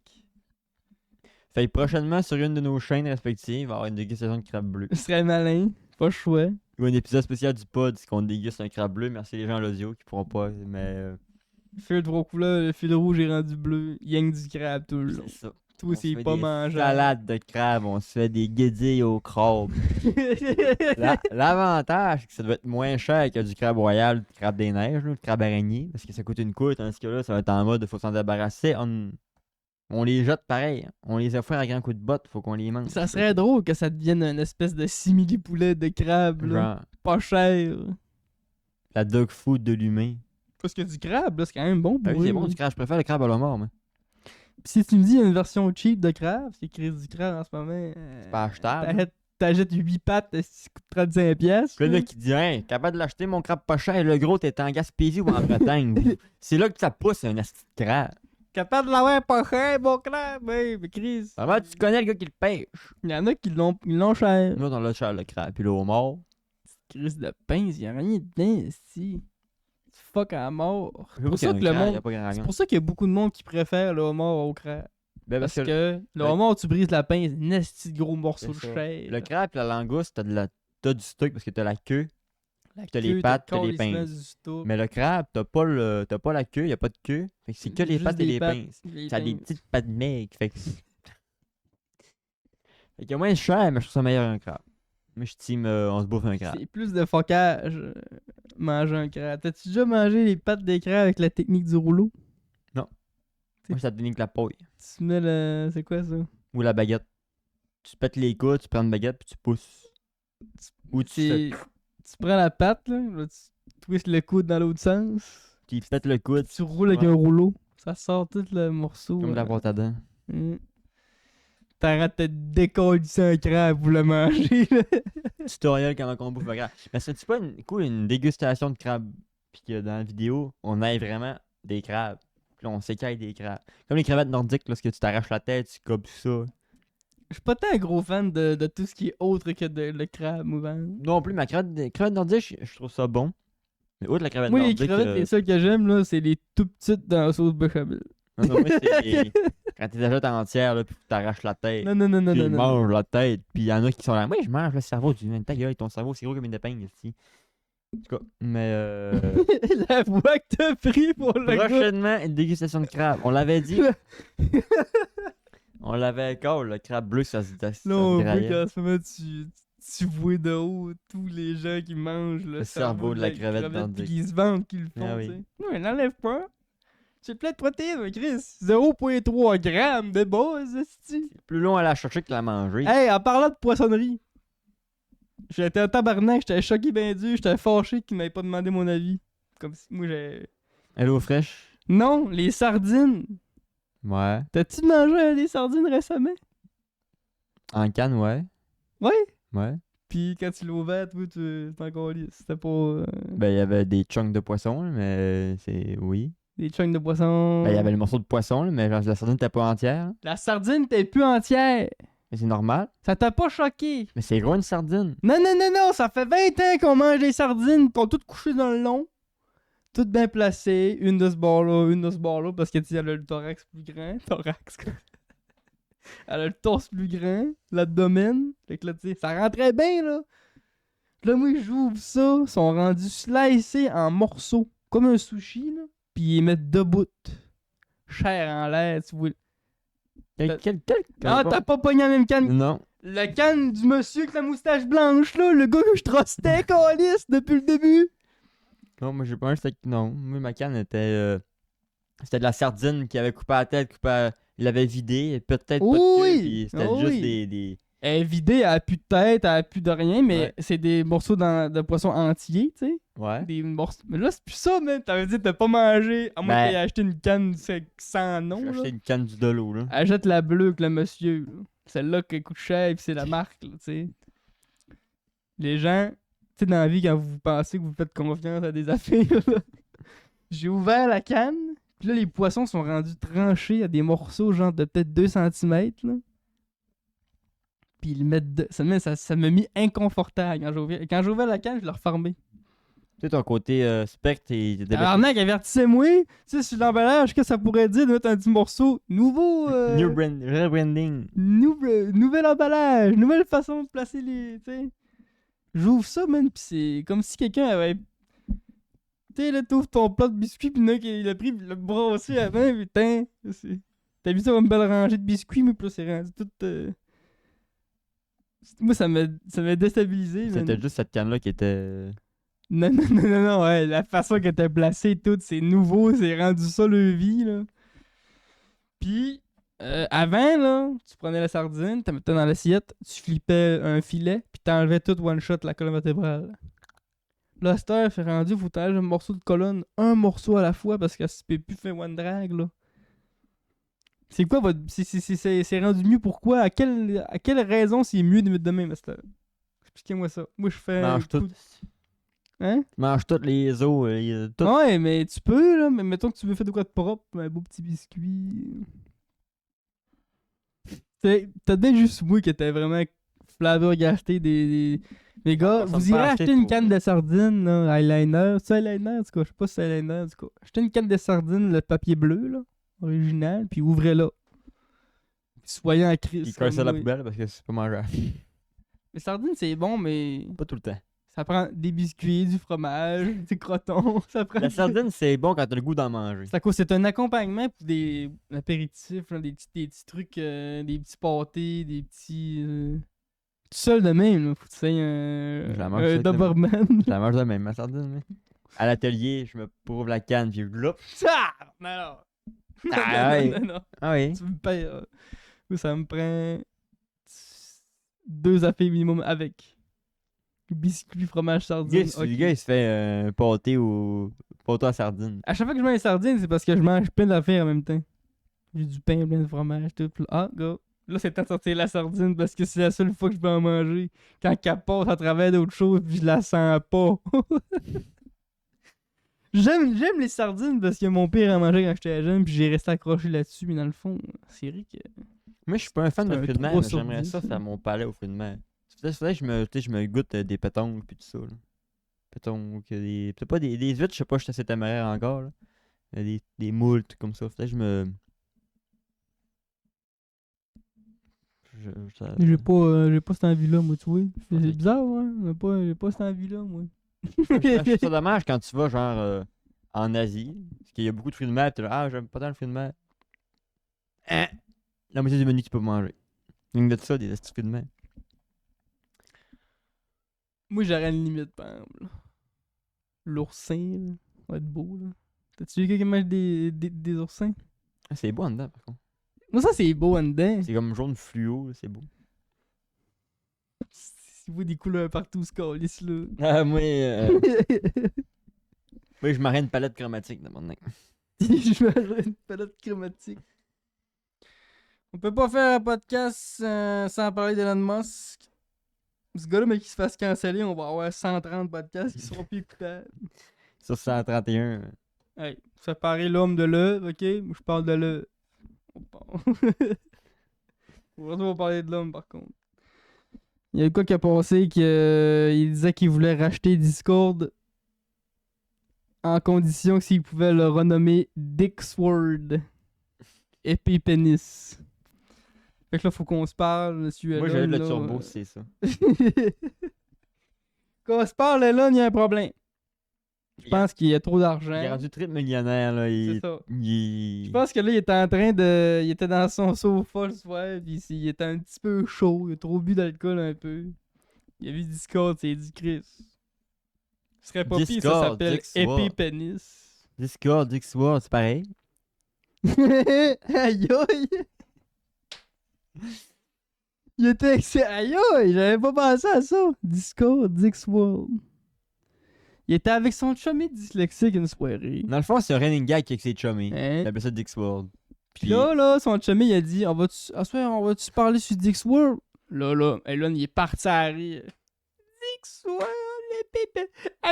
Speaker 2: Fait que prochainement, sur une de nos chaînes respectives, il va y avoir une dégustation de crabe bleu.
Speaker 1: Ce serait malin. Pas le choix.
Speaker 2: Ou un épisode spécial du pod, c'est qu'on déguste un crabe bleu. Merci les gens à l'audio qui pourront pas, mais
Speaker 1: Le fil de trois couleurs, le fil rouge est rendu bleu. Yang du crabe, tout le long.
Speaker 2: c'est ça.
Speaker 1: Tout,
Speaker 2: On se
Speaker 1: c'est
Speaker 2: fait
Speaker 1: pas
Speaker 2: des
Speaker 1: mangeable.
Speaker 2: salades de crabe, on se fait des guédilles au crabe. L'avantage, c'est que ça doit être moins cher que du crabe royal, du crabe des neiges, là, le crabe araignée, parce que ça coûte une couille, tandis que là, ça va être en mode, il faut s'en débarrasser. On les jette pareil. On les a fait à grands coups de botte, faut qu'on les mange.
Speaker 1: Ça serait drôle que ça devienne une espèce de simili-poulet de crabe, là.
Speaker 2: Genre,
Speaker 1: Pas cher.
Speaker 2: la dog food de l'humain.
Speaker 1: Parce que du crabe, là, c'est quand même bon pour
Speaker 2: Ah oui, c'est
Speaker 1: eux,
Speaker 2: bon
Speaker 1: là.
Speaker 2: du crabe. Je préfère le crabe à l'homard, moi.
Speaker 1: Pis si tu me dis, il y a une version cheap de crabe, c'est écrit du crabe en ce moment.
Speaker 2: C'est pas achetable.
Speaker 1: T'achètes 8 pattes, ça coûte 35 pièces.
Speaker 2: Puis là, qui dit, hein, capable de l'acheter, mon crabe pas cher. Le gros, t'es en Gaspésie ou en Bretagne. C'est là que ça pousse un asti de crabe.
Speaker 1: Capable de l'avoir pas cher, mon crabe, mais Chris.
Speaker 2: Comment tu connais le gars qui le pêche?
Speaker 1: Il y en a qui l'ont cher.
Speaker 2: Nous, on l'a cher, le crabe. Puis le homard.
Speaker 1: Chris de pince, y a rien dedans, ici. Fuck à mort.
Speaker 2: C'est pour ça que le monde.
Speaker 1: C'est pour ça qu'il y a beaucoup de monde qui préfère le homard au crabe.
Speaker 2: Ben,
Speaker 1: Parce que le homard, tu brises la pince, un esti de gros morceau de
Speaker 2: C'est ça.
Speaker 1: chair.
Speaker 2: Le crabe et la langouste, t'as du stock parce que t'as la queue.
Speaker 1: La
Speaker 2: t'as les
Speaker 1: queue,
Speaker 2: pattes, t'as les
Speaker 1: calissement
Speaker 2: pinces.
Speaker 1: du stock.
Speaker 2: Mais le crabe, t'as pas la queue, y a pas de queue. Fait que c'est que les
Speaker 1: Juste
Speaker 2: pattes et
Speaker 1: des
Speaker 2: les
Speaker 1: pattes,
Speaker 2: pinces.
Speaker 1: les
Speaker 2: Ça a des
Speaker 1: pinces.
Speaker 2: petites pattes maigres. Fait que. Fait que moins cher, mais je trouve ça meilleur un crabe. Moi, je team, on se bouffe un crabe.
Speaker 1: C'est plus de focage, manger un crabe. T'as-tu déjà mangé les pattes des crabes avec la technique du rouleau?
Speaker 2: Moi, ça te donne que la paille.
Speaker 1: Tu mets le... C'est quoi ça?
Speaker 2: Ou la baguette. Tu pètes les coudes, tu prends une baguette puis tu pousses. Ou tu fais-
Speaker 1: Tu prends la patte, là tu twists le coude dans l'autre sens,
Speaker 2: tu pètes le coude
Speaker 1: tu roules avec
Speaker 2: Ouais.
Speaker 1: un rouleau. Ça sort tout le morceau.
Speaker 2: comme de la pâte à dents.
Speaker 1: T'arrêtes de décoller un crabe pour le manger, là.
Speaker 2: Tutoriel comment on bouffe un crabe. Mais c'est-tu pas une dégustation de crabe? Puis que dans la vidéo, on aille vraiment des crabes. Puis là, on s'écaille des crabes. Comme les crevettes nordiques, lorsque tu t'arraches la tête, tu copes tout ça.
Speaker 1: Je suis pas tant un gros fan de tout ce qui est autre que le crabe mouvant.
Speaker 2: Non plus, ma crevette nordique, je trouve ça bon. Mais outre la crevette
Speaker 1: Moi, les
Speaker 2: nordique...
Speaker 1: crevettes, les seules que j'aime, là, c'est les tout petites dans la sauce béchamel.
Speaker 2: non, moi, c'est quand t'es déjà entière, là, puis tu t'arraches la tête.
Speaker 1: Non, non, non, non,
Speaker 2: Puis
Speaker 1: non.
Speaker 2: ils
Speaker 1: non.
Speaker 2: mangent la tête. Puis il y en a qui sont là, moi je mange le cerveau. Tu dis, ta gueule, ton cerveau c'est gros comme une épingle ici. En tout cas, mais
Speaker 1: La voix que t'as pris pour le gars.
Speaker 2: prochainement, une dégustation de crabe. On l'avait dit. On l'avait encore, le crabe bleu, ça se
Speaker 1: Là, on voit
Speaker 2: graillait.
Speaker 1: qu'en ce moment, tu vois de haut tous les gens qui mangent le
Speaker 2: cerveau de la crevette nordique.
Speaker 1: puis qui se vendent, qui le font,
Speaker 2: Ah oui.
Speaker 1: tu sais. Non, mais n'enlève pas. C'est plein de protéines, mais Chris. 0,3 grammes de base, esti.
Speaker 2: Plus long à la chercher que la manger.
Speaker 1: Hey, en parlant de poissonnerie, j'étais en tabarnak, j'étais choqué ben dur, j'étais fâché qu'il m'avait pas demandé mon avis. Comme si moi j'ai...
Speaker 2: Hello fraîche.
Speaker 1: Non, les sardines.
Speaker 2: Ouais.
Speaker 1: T'as-tu mangé des sardines récemment?
Speaker 2: En canne, ouais.
Speaker 1: Ouais.
Speaker 2: Ouais.
Speaker 1: Puis quand tu l'as ouvert, toi, tu t'en colles. C'était pas
Speaker 2: Ben, il y avait des chunks de poisson, là, mais c'est. Oui.
Speaker 1: des chunks de poisson.
Speaker 2: Ben, il y avait le morceau de poisson, là, mais genre, la sardine n'était pas entière. Là.
Speaker 1: La sardine t'es plus entière.
Speaker 2: Mais c'est normal.
Speaker 1: Ça t'a pas choqué.
Speaker 2: Mais c'est gros une sardine.
Speaker 1: Non, non, non, non, ça fait 20 ans qu'on mange des sardines, qu'on toutes couchées dans le long. Toutes bien placées, une de ce bord-là, une de ce bord-là, parce que tu sais, elle a le thorax plus grand. Thorax, quoi. Elle a le torse plus grand, l'abdomen. Fait que là, tu sais, ça rentrait bien, là. Là, moi, j'ouvre ça, ils sont rendus slicés en morceaux, comme un sushi, là. Puis ils mettent debout. Chair en l'air, tu vois. Ah, t'as pas pogné la même canne.
Speaker 2: Non.
Speaker 1: La canne du monsieur avec la moustache blanche, là, le gars que je trustais, câlisse, depuis le début.
Speaker 2: Non, moi j'ai pas un steak. Non. Moi ma canne était. C'était de la sardine qui avait coupé la tête, il l'avait vidé, peut-être pas de queue,
Speaker 1: Oui,
Speaker 2: puis c'était
Speaker 1: oui.
Speaker 2: juste des.
Speaker 1: Elle est vidée, elle a plus de tête, elle a plus de rien, mais
Speaker 2: Ouais.
Speaker 1: c'est des morceaux de poisson entiers, tu sais.
Speaker 2: Ouais.
Speaker 1: Des morceaux. Mais là, c'est plus ça, man. T'avais dit que t'as pas mangé, à moins
Speaker 2: Ben,
Speaker 1: que t'aies acheté une canne sans nom,
Speaker 2: J'ai
Speaker 1: là.
Speaker 2: acheté une canne du Dolo, là.
Speaker 1: Achète la bleue avec le monsieur, là. Celle-là qui coûte cher, puis c'est la marque, là, tu sais. Les gens, tu sais, dans la vie, quand vous pensez que vous faites confiance à des affaires, là, j'ai ouvert la canne, puis là, les poissons sont rendus tranchés à des morceaux, genre de peut-être 2 cm, là. Puis ils le mettent ça m'a mis inconfortable quand j'ai ouvert la canne, je l'ai refermé.
Speaker 2: Tu sais, ton côté spectre et
Speaker 1: Arnaque, avertissez-moi, tu sais, sur l'emballage, qu'est-ce que ça pourrait dire de mettre un petit morceau nouveau.
Speaker 2: rebranding.
Speaker 1: Nouvel emballage, nouvelle façon de placer les. Tu sais. J'ouvre ça, man, pis c'est comme si quelqu'un avait. Tu sais, là, t'ouvres ton plat de biscuits, pis il a pris, il l'a brassé avant, putain. T'as vu ça comme une belle rangée de biscuits, mais pis là, c'est rendu tout. Moi, ça m'a déstabilisé, man.
Speaker 2: C'était juste cette canne-là qui était.
Speaker 1: Non, non, non, non, non, ouais, la façon que t'as placé tout, c'est nouveau, c'est rendu ça le vie, là. Puis, avant, là, tu prenais la sardine, tu mettais dans l'assiette, tu flippais un filet, puis t'enlevais tout one shot la colonne vertébrale. Là, cette heure, fait rendu, faut t'aller un morceau de colonne, un morceau à la fois, parce que ça peut plus faire one drag, là. C'est quoi votre. C'est rendu mieux pourquoi? À quelle raison c'est mieux de mettre de même, cette heure? Expliquez-moi ça. Moi, je fais.
Speaker 2: Mange tout.
Speaker 1: Hein?
Speaker 2: Mange toutes les os, tout.
Speaker 1: Ouais, mais tu peux, là. Mais mettons que tu veux faire de quoi de propre, un beau petit biscuit. T'as bien juste moi que t'as vraiment flabbergasté des. Les gars,
Speaker 2: ça me
Speaker 1: vous irez
Speaker 2: fait
Speaker 1: acheter
Speaker 2: acheter
Speaker 1: une
Speaker 2: pour
Speaker 1: canne
Speaker 2: ça.
Speaker 1: de sardines, là, eyeliner. C'est eyeliner, en tout cas, je sais pas si c'est eyeliner, en tout cas. Achetez une canne de sardines, le papier bleu, là, original, puis ouvrez-la. Puis soyez en crise.
Speaker 2: Il colle ça à la
Speaker 1: moi.
Speaker 2: poubelle parce que c'est pas mangeable.
Speaker 1: Les sardines, c'est bon, mais
Speaker 2: Pas tout le temps.
Speaker 1: ça prend des biscuits, du fromage, des crotons. Ça prend.
Speaker 2: La sardine, c'est bon quand t'as le goût d'en manger.
Speaker 1: C'est à cause, c'est un accompagnement pour des apéritifs, là, des petits trucs, des petits pâtés, des petits. Tout seul de même, là. Faut que tu aies
Speaker 2: Je la mange
Speaker 1: un
Speaker 2: sec de même.
Speaker 1: Doberman.
Speaker 2: Je la mange de même, ma sardine. Mais... À l'atelier, je me prouve la canne, puis je loupe.
Speaker 1: Ah! Non, non.
Speaker 2: Ah, ouais.
Speaker 1: Non.
Speaker 2: Ah oui.
Speaker 1: Tu me payes. Moi, ça me prend 2 affaires minimum avec. Biscuits, fromage, sardine.
Speaker 2: Le gars, il se fait un pâté au pâteau à sardine.
Speaker 1: À chaque fois que je mange une sardine, c'est parce que je mange plein d'affaires en même temps. J'ai du pain, plein de fromage, tout. Puis là, ah, gars. Là, c'est temps de sortir la sardine parce que c'est la seule fois que je peux en manger. Quand elle passe à travers d'autres choses, puis je la sens pas. J'aime les sardines parce que mon père en mangeait quand j'étais jeune, puis j'ai resté accroché là-dessus. Mais dans le fond, c'est vrai que.
Speaker 2: Moi, je suis pas un fan
Speaker 1: C'est
Speaker 2: de
Speaker 1: un
Speaker 2: fruits de mer,
Speaker 1: 3
Speaker 2: mais
Speaker 1: sur
Speaker 2: j'aimerais
Speaker 1: 10,
Speaker 2: ça
Speaker 1: ça.
Speaker 2: faire mon palais aux fruits de mer. Faudrait que je me goûte des pétons puis tout ça. Là. Pétons, que des. Peut-être pas des huîtres, je sais pas, je suis assez téméraire encore. Là. Mais des moules, tout comme ça. Faudrait que je me. Ça-
Speaker 1: J'ai pas cette envie-là, moi, tu vois. C'est
Speaker 2: Faudrait-
Speaker 1: bizarre, hein. J'ai pas cette envie-là, moi.
Speaker 2: Je trouve ça dommage quand tu vas genre en Asie, parce qu'il y a beaucoup de fruits de mer, tu là, ah, j'aime pas tant le fruit de mer. Hein? La moitié du menu que tu peux manger. Une de ça, des petits fruits de mer.
Speaker 1: Moi, j'aurais une limite, par exemple. Là. L'oursin, là. Ça va être beau, là. T'as-tu vu quelqu'un qui mange des oursins?
Speaker 2: Ah, c'est beau en dedans, par contre.
Speaker 1: Moi, ça, c'est beau en dedans.
Speaker 2: C'est comme jaune fluo, là, c'est beau.
Speaker 1: Si vous voyez des couleurs partout, ce calice, là.
Speaker 2: Ah, moi, je m'aurais une palette chromatique dans mon nez.
Speaker 1: Je me une palette chromatique. On peut pas faire un podcast sans parler d'Elon Musk. Ce gars-là, mais qui se fasse canceller, on va avoir 130 podcasts qui seront plus écoutables.
Speaker 2: Sur 131.
Speaker 1: Hey, séparer l'homme de l'œuvre, ok? Moi, je parle de l'œuvre. Aujourd'hui, on va parler de l'homme, par contre. Il y a quoi qui a passé qu'il disait qu'il voulait racheter Discord en condition que s'il pouvait le renommer Dixword. Épée pénis. Fait que là, faut qu'on se parle, monsieur
Speaker 2: Moi,
Speaker 1: Elon.
Speaker 2: j'ai le
Speaker 1: là,
Speaker 2: turbo, c'est ça.
Speaker 1: Qu'on se parle, Elon, il y a un problème. Je pense qu'il y a trop
Speaker 2: Il est
Speaker 1: d'argent.
Speaker 2: rendu triple millionnaire, là.
Speaker 1: C'est ça.
Speaker 2: Il...
Speaker 1: Je pense que là, il était en train de. Il était dans son sofa le soir, pis il était un petit peu chaud. Il a trop bu d'alcool un peu. Il a vu Discord, c'est dit Chris. Ce serait pas pire, ça
Speaker 2: Discord,
Speaker 1: s'appelle
Speaker 2: Dixword.
Speaker 1: Épée pénis.
Speaker 2: Discord, Dixword, c'est pareil.
Speaker 1: Aïe aïe! Il était aïe aïe! J'avais pas pensé à ça! Discord, Dixworld. Il était avec son chummy dyslexique une soirée.
Speaker 2: Dans le fond, c'est un running gag avec ses chummies.
Speaker 1: Hein?
Speaker 2: Il appelle ça Dixworld.
Speaker 1: Puis là, son chummy, il a dit on va-tu parler sur Dixworld? Là, Elon, il est parti à rire. Dixworld, les pépés. Ah,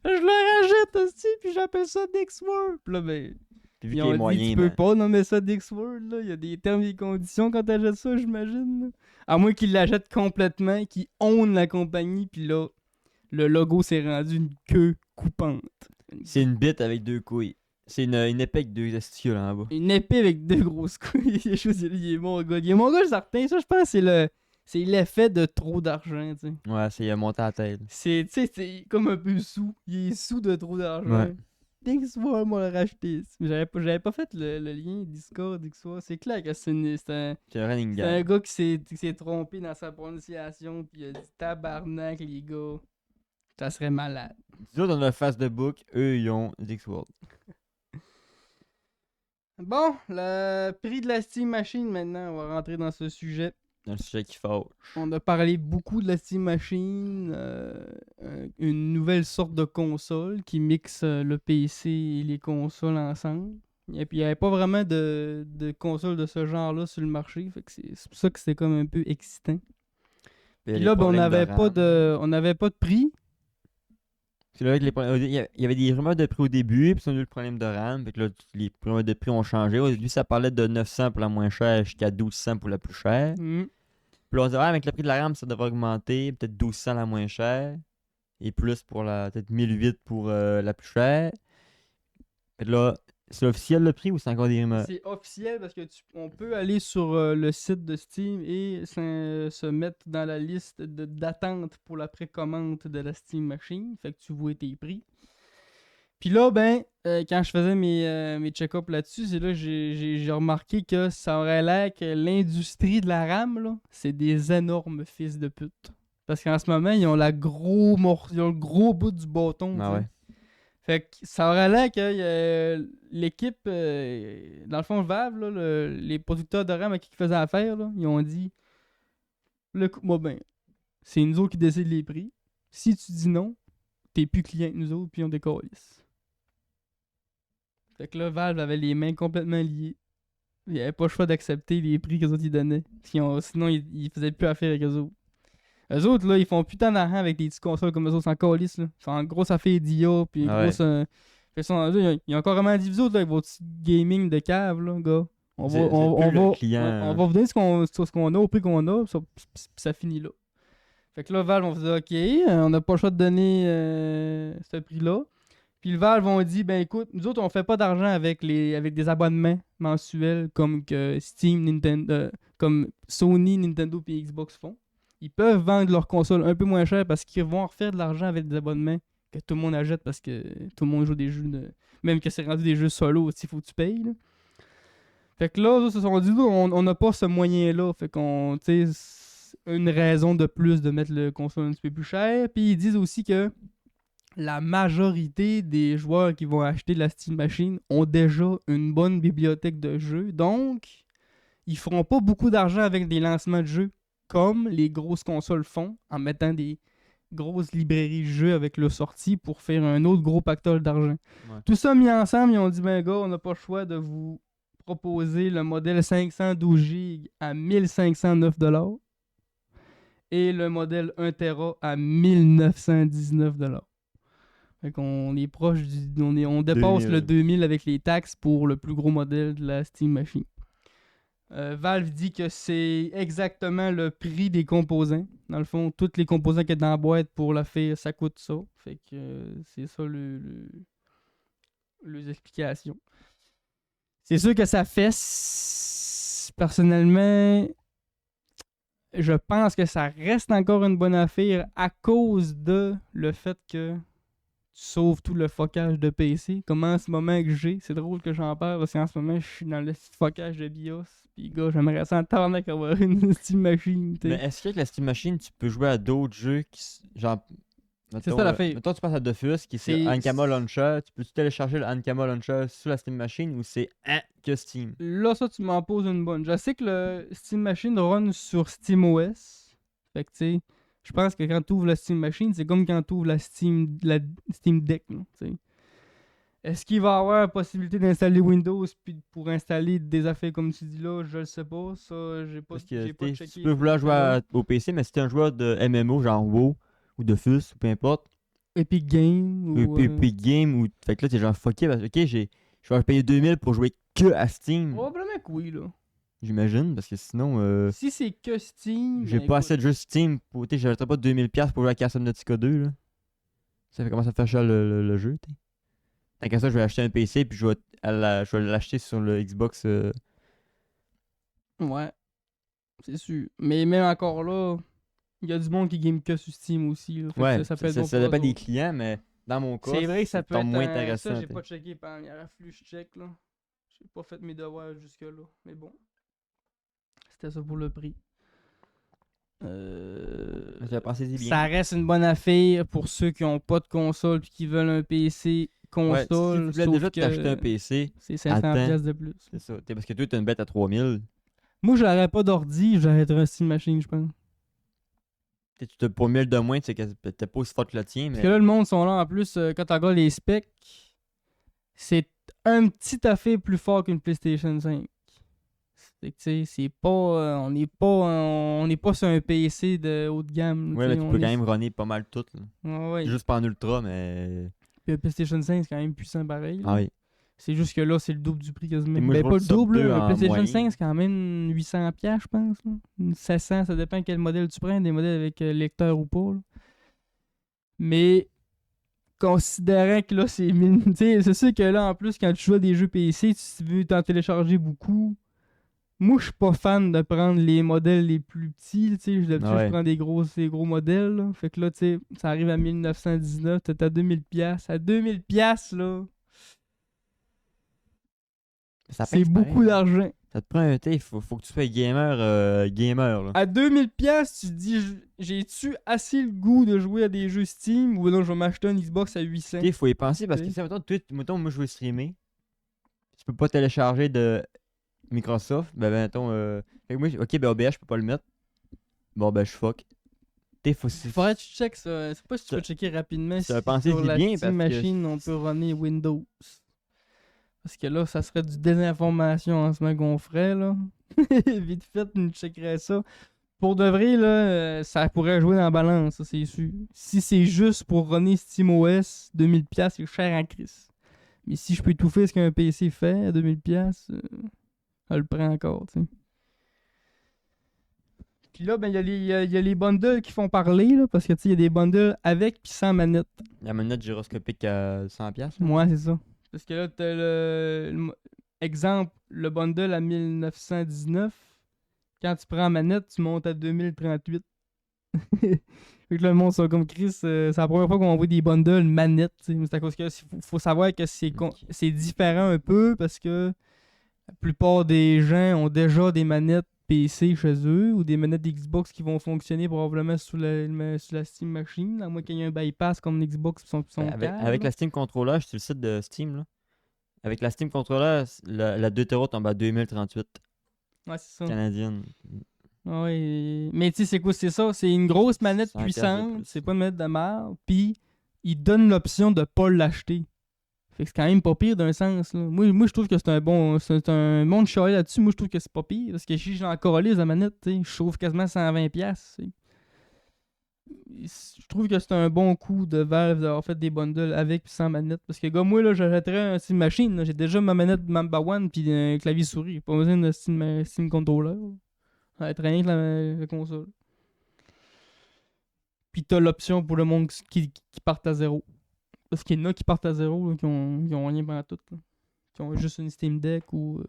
Speaker 1: je le rajoute aussi, puis j'appelle ça Dixworld. Puis là, ben.
Speaker 2: Puis vu
Speaker 1: Ils
Speaker 2: qu'il
Speaker 1: ont
Speaker 2: est
Speaker 1: dit,
Speaker 2: moyen,
Speaker 1: tu peux
Speaker 2: ben,
Speaker 1: pas nommer ça Dixworld, là. Il y a des termes et des conditions quand t'achètes ça, j'imagine. Là. À moins qu'il l'achète complètement, qu'il own la compagnie, puis là, le logo s'est rendu une queue coupante.
Speaker 2: c'est une bite avec 2 couilles. C'est une épée avec 2 testicules en bas.
Speaker 1: Une épée avec 2 grosses couilles. Il est mon gars. Il est mon gars, certain. Ça, je pense, c'est l'effet de trop d'argent, tu sais.
Speaker 2: Ouais, c'est monté à la tête.
Speaker 1: C'est, tu sais, c'est comme un peu sous. Il est sous de trop d'argent.
Speaker 2: Ouais.
Speaker 1: Dixworld m'a racheté. Mais j'avais pas fait le lien Discord, Dixworld. C'est clair que c'est un
Speaker 2: running
Speaker 1: c'est un
Speaker 2: gag.
Speaker 1: gars qui s'est trompé dans sa prononciation. Puis il a dit tabarnak, les gars. Ça serait malade.
Speaker 2: Nous autres, on a face de book, eux, ils ont Dixworld.
Speaker 1: Bon, le prix de la Steam Machine maintenant. On va rentrer dans ce sujet.
Speaker 2: Un sujet qui fâche.
Speaker 1: On a parlé beaucoup de la Steam Machine, une nouvelle sorte de console qui mixe le PC et les consoles ensemble. Et puis il n'y avait pas vraiment de console de ce genre-là sur le marché, fait que c'est pour ça que c'était comme un peu excitant. Puis là, ben, on n'avait pas de prix.
Speaker 2: C'est là que il y avait des rumeurs de prix au début, puis on a eu le problème de RAM. Fait que là, les rumeurs de prix ont changé. Au début, ça parlait de 900 pour la moins chère jusqu'à 1200 pour la plus chère.
Speaker 1: Mhm.
Speaker 2: Puis là, on se dit, avec le prix de la RAM, ça devrait augmenter. Peut-être 1200 la moins chère. Et plus pour la. Peut-être 1008 pour la plus chère. Fait que là, c'est officiel le prix ou c'est encore des rumeurs?
Speaker 1: C'est officiel parce que on peut aller sur le site de Steam et se mettre dans la liste d'attente pour la précommande de la Steam Machine. Fait que tu vois tes prix. Puis là, ben, quand je faisais mes check-ups là-dessus, c'est là que j'ai remarqué que ça aurait l'air que l'industrie de la RAM, là, c'est des énormes fils de pute. Parce qu'en ce moment, ils ont ils ont le gros bout du bâton.
Speaker 2: Ah
Speaker 1: tu sais.
Speaker 2: ouais.
Speaker 1: Fait que ça aurait l'air que l'équipe, dans le fond, Valve, là, les producteurs de RAM à qui ils faisaient affaire, là, ils ont dit moi ben, c'est nous autres qui décident les prix. Si tu dis non, t'es plus client que nous autres, puis on décalisse. Fait que là, Valve avait les mains complètement liées. Il n'y avait pas le choix d'accepter les prix que les autres ils donnaient. Sinon, ils faisaient plus affaire avec eux autres. Eux autres, là, ils font putain d'argent avec des petites consoles comme eux autres, sans calice, là. En gros, ça fait d'IA, puis
Speaker 2: Ah
Speaker 1: gros,
Speaker 2: ouais.
Speaker 1: ça. Fait ça, ils ont encore vraiment dit, vous autres, là, avec votre petit gaming de cave, là, gars. On va,
Speaker 2: C'est
Speaker 1: on,
Speaker 2: plus
Speaker 1: on
Speaker 2: le
Speaker 1: va,
Speaker 2: client,
Speaker 1: on va vous donner ce qu'on a au prix qu'on a, puis ça finit là. Fait que là, Valve, on faisait, OK, on n'a pas le choix de donner ce prix-là. Puis le Valve, on dit, ben écoute, nous autres, on fait pas d'argent avec des abonnements mensuels comme que Steam, Nintendo, comme Sony, Nintendo et Xbox font. Ils peuvent vendre leurs consoles un peu moins cher parce qu'ils vont refaire de l'argent avec des abonnements que tout le monde achète parce que tout le monde joue des jeux même que c'est rendu des jeux solo, il faut que tu payes. Là. Fait que là, ils se sont dit, on n'a pas ce moyen-là. Fait qu'on, tu sais, c'est une raison de plus de mettre le console un petit peu plus cher. Puis ils disent aussi que la majorité des joueurs qui vont acheter la Steam Machine ont déjà une bonne bibliothèque de jeux. Donc, ils feront pas beaucoup d'argent avec des lancements de jeux comme les grosses consoles font en mettant des grosses librairies de jeux avec leur sortie pour faire un autre gros pactole d'argent.
Speaker 2: Ouais.
Speaker 1: Tout ça mis ensemble, ils ont dit, ben gars, on n'a pas le choix de vous proposer le modèle 512 GB à 1509$ et le modèle 1TB à 1919$. Fait qu'on est proche on dépasse
Speaker 2: 2000.
Speaker 1: le 2000 avec les taxes pour le plus gros modèle de la Steam Machine. Valve dit que c'est exactement le prix des composants. Dans le fond, tous les composants qu'il y a dans la boîte pour la faire, ça coûte ça. Fait que c'est ça les explications. C'est sûr que ça fait. Personnellement, je pense que ça reste encore une bonne affaire à cause de le fait que tu sauves tout le focage de PC. Comme en ce moment que j'ai, c'est drôle que j'en parle parce qu'en ce moment, je suis dans le focage de BIOS. Puis gars, j'aimerais ça en tabarnak avoir une Steam Machine.
Speaker 2: Mais est-ce qu'avec la Steam Machine, tu peux jouer à d'autres jeux qui. Genre.
Speaker 1: C'est ça l'affaire.
Speaker 2: Mettons, tu passes à Dofus, qui c'est
Speaker 1: C'est-
Speaker 2: Ankama Launcher. Tu peux-tu télécharger le Ankama Launcher sur la Steam Machine ou c'est que Steam?
Speaker 1: Là, ça, tu m'en poses une bonne. Je sais que le Steam Machine run sur SteamOS. Fait que, tu sais, je pense que quand tu ouvres la Steam Machine, c'est comme quand tu ouvres la Steam Deck. Là, tu sais. Est-ce qu'il va y avoir la possibilité d'installer Windows puis pour installer des affaires comme tu dis là? Je le sais pas. Ça, j'ai pas,
Speaker 2: Parce que
Speaker 1: j'ai pas
Speaker 2: tu
Speaker 1: checké.
Speaker 2: peux vouloir jouer au PC, mais si t'es un joueur de MMO, genre WoW ou Dofus, ou peu importe,
Speaker 1: Epic Game ou.
Speaker 2: Epic Game, ou. Fait que là, t'es genre fucké, parce que, ok, je vais payer 2000 pour jouer que à Steam.
Speaker 1: Probablement que oui, là.
Speaker 2: J'imagine, parce que sinon,
Speaker 1: Si c'est que Steam.
Speaker 2: j'ai
Speaker 1: ben
Speaker 2: pas
Speaker 1: écoute,
Speaker 2: assez de jeux Steam pour. Tu sais, j'achèterais pas 2000$ pour jouer à Castle Nautica 2, là. Ça fait commencer à faire cher le jeu, tu sais. Tant qu'à ça, je vais acheter un PC, puis je vais l'acheter sur le Xbox.
Speaker 1: Ouais. C'est sûr. Mais même encore là, il y a du monde qui game que sur Steam aussi. Là. Fait que
Speaker 2: Ouais,
Speaker 1: ça peut être bon
Speaker 2: ça
Speaker 1: pour
Speaker 2: dépend
Speaker 1: eux
Speaker 2: des
Speaker 1: autres.
Speaker 2: clients, mais dans mon cas,
Speaker 1: C'est vrai que ça peut être
Speaker 2: moins
Speaker 1: ça,
Speaker 2: intéressant.
Speaker 1: j'ai
Speaker 2: t'sais.
Speaker 1: pas checké pendant il a fallu que je check là. J'ai pas fait mes devoirs jusque là, mais bon. C'était ça pour le prix.
Speaker 2: Pensez-y bien.
Speaker 1: Ça reste une bonne affaire pour ceux qui ont pas de console puis qui veulent un PC
Speaker 2: Ouais, si tu
Speaker 1: console.
Speaker 2: voulais
Speaker 1: sauf
Speaker 2: déjà
Speaker 1: que
Speaker 2: t'acheter un PC,
Speaker 1: c'est 500$
Speaker 2: attends.
Speaker 1: de plus.
Speaker 2: C'est ça. Parce que toi, t'as une bête à 3000.
Speaker 1: Moi, j'aurais pas d'ordi, j'arrêterais un Steam Machine, je pense.
Speaker 2: Tu t'as pour 1000 de moins, tu sais que t'es pas aussi fort que le tien,
Speaker 1: Parce
Speaker 2: mais.
Speaker 1: que là, le monde sont là, en plus, quand tu regardes les specs, c'est un petit affaire plus fort qu'une PlayStation 5. Fait que, tu sais, c'est pas, on n'est pas sur un PC de haut de gamme.
Speaker 2: Ouais,
Speaker 1: Tu
Speaker 2: mais
Speaker 1: sais,
Speaker 2: tu
Speaker 1: on
Speaker 2: peux quand
Speaker 1: est.
Speaker 2: même runner pas mal tout. Là.
Speaker 1: Ouais, ouais.
Speaker 2: Juste pas en ultra, mais.
Speaker 1: Puis le PlayStation 5, c'est quand même puissant pareil.
Speaker 2: Ah
Speaker 1: Là.
Speaker 2: oui.
Speaker 1: C'est juste que là, c'est le double du prix quasiment.
Speaker 2: Et moi, je
Speaker 1: Ben,
Speaker 2: vois
Speaker 1: pas
Speaker 2: que
Speaker 1: le
Speaker 2: ça
Speaker 1: double,
Speaker 2: deux
Speaker 1: là. Le
Speaker 2: en
Speaker 1: PlayStation
Speaker 2: moyen.
Speaker 1: 5, c'est quand même 800$, je pense. Là. 700, ça dépend quel modèle tu prends. Des modèles avec lecteur ou pas. Là. Mais considérant que là, c'est 1000. Tu sais, c'est sûr que là, en plus, quand tu joues à des jeux PC, tu veux t'en télécharger beaucoup. Moi, je suis pas fan de prendre les modèles les plus petits. Tu sais, d'habitude, je
Speaker 2: Ouais.
Speaker 1: prends des gros modèles. Là. Fait que là, tu sais, ça arrive à 1919, t'es à 2000$. À 2000$, là,
Speaker 2: Ça
Speaker 1: c'est
Speaker 2: pèse
Speaker 1: beaucoup
Speaker 2: pareil.
Speaker 1: d'argent.
Speaker 2: Ça te prend un thé, faut que tu sois gamer là.
Speaker 1: À 2000$, tu te dis, j'ai-tu assez le goût de jouer à des jeux Steam ou non, je vais m'acheter un Xbox à 800$.
Speaker 2: Tu sais, faut y penser parce que,
Speaker 1: Tu sais.
Speaker 2: mettons, moi je veux streamer. Tu peux pas télécharger de Microsoft. Mettons, fait que moi, ok, ben OBS, je peux pas le mettre. Bon, ben, je fuck. Tu sais,
Speaker 1: Faudrait que tu checkes ça. C'est pas si tu
Speaker 2: ça-
Speaker 1: peux checker rapidement
Speaker 2: ça,
Speaker 1: si sur
Speaker 2: pensez-y
Speaker 1: la
Speaker 2: bien
Speaker 1: Steam
Speaker 2: parce que.
Speaker 1: Machine on peut runner Windows. Parce que là, ça serait du désinformation en ce moment qu'on ferait, là. Vite fait, nous checkerait ça. Pour de vrai, là, ça pourrait jouer dans la balance, ça, c'est sûr. Si c'est juste pour runner SteamOS, 2000$, c'est cher en crise. Mais si je peux tout faire ce qu'un PC fait à 2000$, je le prends encore, tu sais. Puis là, ben, il y a les bundles qui font parler, là, parce que, tu sais, il y a des bundles avec puis sans manette.
Speaker 2: La manette gyroscopique à 100$. Là.
Speaker 1: Moi, c'est ça. Parce que là, t'as exemple, le bundle à 1919. Quand tu prends la manette, tu montes à 2038. Fait que là, le monde sont comme Chris. C'est la première fois qu'on voit des bundles manettes. T'sais. Mais c'est à cause que faut savoir que
Speaker 2: Ok.
Speaker 1: c'est différent un peu parce que la plupart des gens ont déjà des manettes PC chez eux ou des manettes Xbox qui vont fonctionner probablement sous la Steam Machine, à moins qu'il y ait un bypass comme Xbox qui sont
Speaker 2: Avec la Steam Controller, je suis sur le site de Steam là. Avec la Steam Controller, la 2 Tera tombe à 2038
Speaker 1: Ouais, c'est ça.
Speaker 2: canadienne.
Speaker 1: Ouais, mais tu sais, c'est quoi, c'est ça? C'est une grosse manette
Speaker 2: 100$ de
Speaker 1: puissante,
Speaker 2: plus.
Speaker 1: c'est pas une manette de merde, puis ils donnent l'option de pas l'acheter. Fait que c'est quand même pas pire d'un sens. Là. Moi, je trouve que c'est un bon de chialer là-dessus. Moi, je trouve que c'est pas pire. Parce que si j'ai encore la manette, tu sais, je trouve quasiment 120$. Je trouve que c'est un bon coup de Valve d'avoir fait des bundles avec et sans manette. Parce que, gars, moi, là, j'achèterais un Steam Machine. J'ai déjà ma manette Mamba One puis un clavier souris. Pas besoin de Steam Controller. Ça va être rien que la console. Puis t'as l'option pour le monde qui partent à zéro. Parce qu'il y en a qui partent à zéro, là, qui ont rien pendant tout. Là. Qui ont juste une Steam Deck ou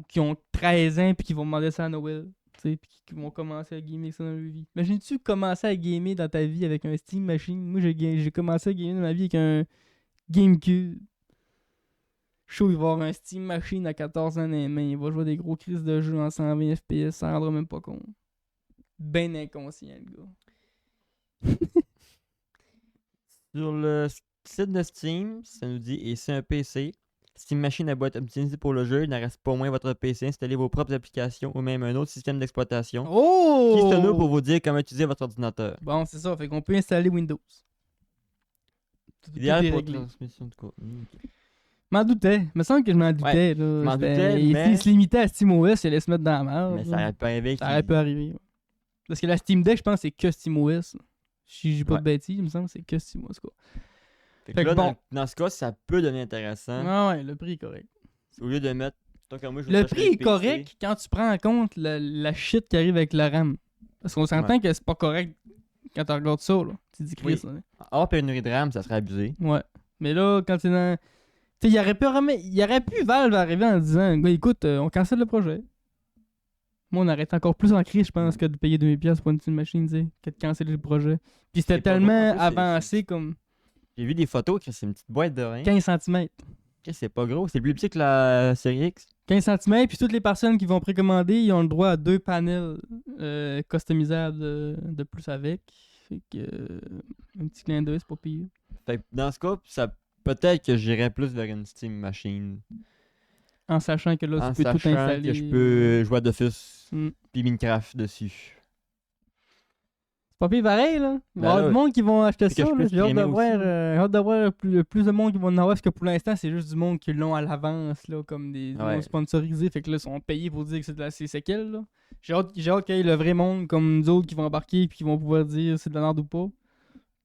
Speaker 1: qui ont 13 ans puis qui vont demander ça à Noël. Puis qui vont commencer à gamer ça dans leur vie. Imagines-tu commencer à gamer dans ta vie avec un Steam Machine? Moi, j'ai commencé à gamer dans ma vie avec un GameCube. Chaud, il va avoir un Steam Machine à 14 ans dans les mains. Il va jouer des gros crises de jeu en 120 FPS, ça rendra même pas compte. Ben inconscient, le gars.
Speaker 2: Sur le site de Steam, ça nous dit et c'est un PC. Steam Machine a beau être optimisé pour le jeu, il n'en reste pas moins votre PC. Installez vos propres applications ou même un autre système d'exploitation.
Speaker 1: Oh!
Speaker 2: Qui sommes-nous pour vous dire comment utiliser votre ordinateur?
Speaker 1: Bon, c'est ça. Fait qu'on peut installer Windows. Tout
Speaker 2: Idéal
Speaker 1: est
Speaker 2: pour
Speaker 1: réglé.
Speaker 2: transmission de contenu.
Speaker 1: M'en doutais. Il me semble que je m'en doutais. Là.
Speaker 2: m'en
Speaker 1: C'était-
Speaker 2: doutais,
Speaker 1: il
Speaker 2: mais-
Speaker 1: se limitait à SteamOS, il allait se mettre dans la merde.
Speaker 2: Mais ça aurait pu arriver.
Speaker 1: Ça aurait pu arriver. Ouais. Parce que la Steam Deck, je pense, c'est que SteamOS. Si j'ai pas
Speaker 2: Ouais.
Speaker 1: de bêtises, il me semble que c'est que SteamOS. Quoi.
Speaker 2: Fait
Speaker 1: Fait
Speaker 2: que
Speaker 1: que
Speaker 2: là,
Speaker 1: bon.
Speaker 2: dans ce cas, ça peut devenir intéressant.
Speaker 1: Ah ouais, le prix est correct.
Speaker 2: Au lieu de mettre. Tant qu'à moi, je veux
Speaker 1: Le
Speaker 2: s'acheter
Speaker 1: prix
Speaker 2: le
Speaker 1: est
Speaker 2: PC.
Speaker 1: correct quand tu prends en compte la shit qui arrive avec la RAM. Parce qu'on s'entend que c'est pas correct quand tu regardes ça. Là. Tu te dis Chris.
Speaker 2: Oui.
Speaker 1: Là.
Speaker 2: Hors pénurie de RAM, ça serait abusé.
Speaker 1: Ouais. Mais là, quand t'es dans. Tu sais, il aurait pu Valve arriver en disant gars, écoute, on cancelle le projet. Moi, on arrête encore plus en crise, je pense, que de payer 2000$ pour une machine, tu sais, que de canceller le projet. Puis c'était
Speaker 2: C'est pas
Speaker 1: tellement
Speaker 2: gros, en plus,
Speaker 1: avancé comme
Speaker 2: J'ai vu des photos que c'est une petite boîte de rien.
Speaker 1: 15 cm.
Speaker 2: C'est pas gros, c'est plus petit que la série X.
Speaker 1: 15 cm, puis toutes les personnes qui vont précommander, ils ont le droit à 2 panels customisables de plus avec. Fait que. Un petit clin d'œil, c'est pas pire.
Speaker 2: Fait que dans ce cas, ça peut-être que j'irais plus vers une Steam Machine.
Speaker 1: En sachant que là,
Speaker 2: en
Speaker 1: tu peux tout
Speaker 2: sachant
Speaker 1: installer.
Speaker 2: que je peux jouer à Dofus
Speaker 1: Mm.
Speaker 2: puis Minecraft dessus.
Speaker 1: C'est pas pire pareil, là. Il va y
Speaker 2: Ben
Speaker 1: avoir
Speaker 2: là,
Speaker 1: du monde qui vont acheter
Speaker 2: puis que
Speaker 1: ça,
Speaker 2: je
Speaker 1: là.
Speaker 2: peux
Speaker 1: J'ai hâte de
Speaker 2: streamer
Speaker 1: voir,
Speaker 2: aussi.
Speaker 1: hâte de voir plus de monde qui vont en avoir, parce que pour l'instant, c'est juste du monde qui l'ont à l'avance, là, comme des
Speaker 2: Ouais.
Speaker 1: monde sponsorisés. Fait que là, ils sont payés pour dire que c'est de la séquelle, là. J'ai hâte qu'il y ait le vrai monde comme nous autres qui vont embarquer puis qui vont pouvoir dire c'est de la merde ou pas.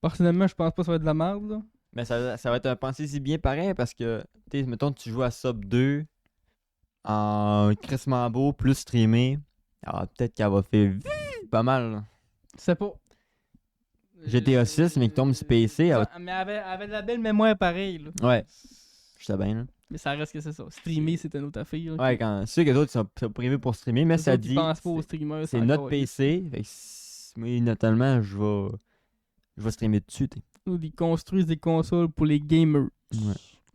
Speaker 1: Personnellement, je pense pas que ça va être de la merde, là.
Speaker 2: Mais ça va être un pensée si bien pareil parce que, tu sais, mettons, tu joues à Sub 2 en crissement beau plus streamé. Alors peut-être qu'elle va faire pas mal. Là.
Speaker 1: C'est pas.
Speaker 2: GTA 6, mais qui tombe sur PC. Elle va...
Speaker 1: Mais elle avait de la belle mémoire pareil, là.
Speaker 2: Ouais, je sais bien. Là.
Speaker 1: Mais ça reste que c'est ça. Streamer, c'est une autre affaire. là,
Speaker 2: Ouais, quand ceux que les autres sont prévus pour streamer, mais
Speaker 1: les
Speaker 2: ça
Speaker 1: autres, ils
Speaker 2: dit.
Speaker 1: pensent pas aux streamers.
Speaker 2: C'est notre PC. Fait que moi, notamment, je vais streamer dessus. T'sais.
Speaker 1: Ils construisent des consoles pour les gamers.
Speaker 2: Ouais.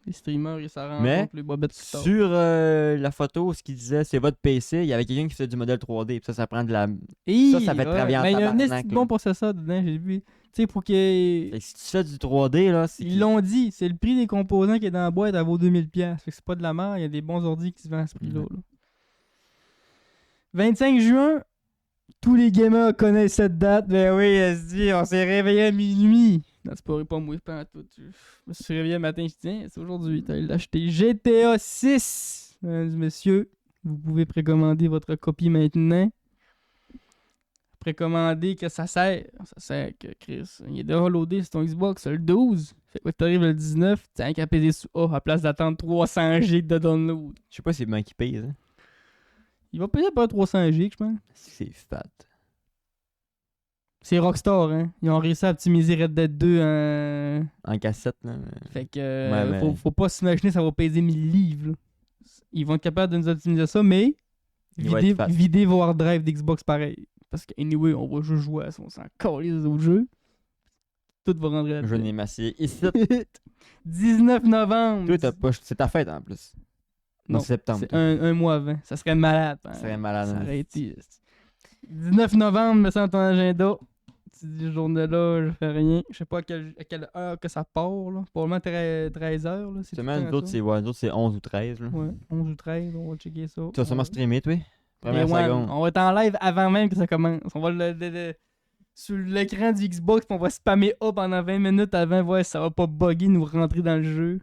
Speaker 1: Les streamers, ils s'arrangent
Speaker 2: Mais
Speaker 1: contre les bobettes qui sortent.
Speaker 2: Sur la photo, ce qu'il disait, c'est votre PC. Il y avait quelqu'un qui faisait du modèle 3D. Puis ça prend de la. Ça fait travailler en
Speaker 1: Mais il y a un
Speaker 2: tabarnak,
Speaker 1: esti bon processeur dedans, j'ai vu. Tu sais, pour que.
Speaker 2: Fait que si tu fais du 3D, là, c'est.
Speaker 1: Ils l'ont dit, c'est le prix des composants qui est dans la boîte, elle vaut 2000$. Fait que c'est pas de la merde, il y a des bons ordi qui se vendent à ce prix-là. là. 25 juin, tous les gamers connaissent cette date. Ben oui, SD, on s'est réveillé à minuit. Non, c'est pas moi, pas en tout. Je me suis réveillé le matin, je dis, tiens, c'est aujourd'hui, t'as l'acheter. GTA 6, mesdames et messieurs. Vous pouvez précommander votre copie maintenant. Précommander que ça sert. Ça sert que Chris, il est déjà loadé sur ton Xbox le 12. Fait que t'arrives le 19, t'as qu'à peser sur A à place d'attendre 300 GB de download.
Speaker 2: Je sais pas si c'est bien qui paye, ça.
Speaker 1: Il va payer pas 300 GB, je pense.
Speaker 2: C'est fat.
Speaker 1: C'est Rockstar, hein. Ils ont réussi à optimiser Red Dead 2 en...
Speaker 2: En cassette, là.
Speaker 1: Fait que
Speaker 2: Ouais, mais-
Speaker 1: faut pas s'imaginer ça va peser 1000 livres. là. Ils vont être capables de nous optimiser ça, mais
Speaker 2: Il va être fat.
Speaker 1: vider vos hard drive d'Xbox pareil. Parce que anyway, on va juste jouer à ça, on s'en calisse des autres jeux. Tout va rentrer
Speaker 2: Je
Speaker 1: là-dedans.
Speaker 2: n'ai massé. Ici,
Speaker 1: 19 novembre.
Speaker 2: toi, t'as pas. C'est ta fête en plus.
Speaker 1: Non,
Speaker 2: En septembre.
Speaker 1: c'est
Speaker 2: toi.
Speaker 1: un mois avant. Ça serait malade. hein.
Speaker 2: Ça serait malade.
Speaker 1: Ça
Speaker 2: hein.
Speaker 1: aurait été. 19 novembre, mets ça dans ton agenda. Tu dis, journée-là, je fais rien. Je sais pas à quelle heure que ça part, là. Probablement 13 heures, là. C'est
Speaker 2: Justement,
Speaker 1: tout le
Speaker 2: nous
Speaker 1: temps
Speaker 2: autres,
Speaker 1: ça.
Speaker 2: c'est ouais, nous autres, c'est 11 ou 13. Là.
Speaker 1: Ouais, 11 ou 13, on va checker ça.
Speaker 2: Tu vas sûrement streamer, toi. Première
Speaker 1: Mais ouais,
Speaker 2: seconde.
Speaker 1: on va être en live avant même que ça commence. On va sur l'écran du Xbox, puis on va spammer A pendant 20 minutes avant, voir si ça va pas bugger, nous rentrer dans le jeu.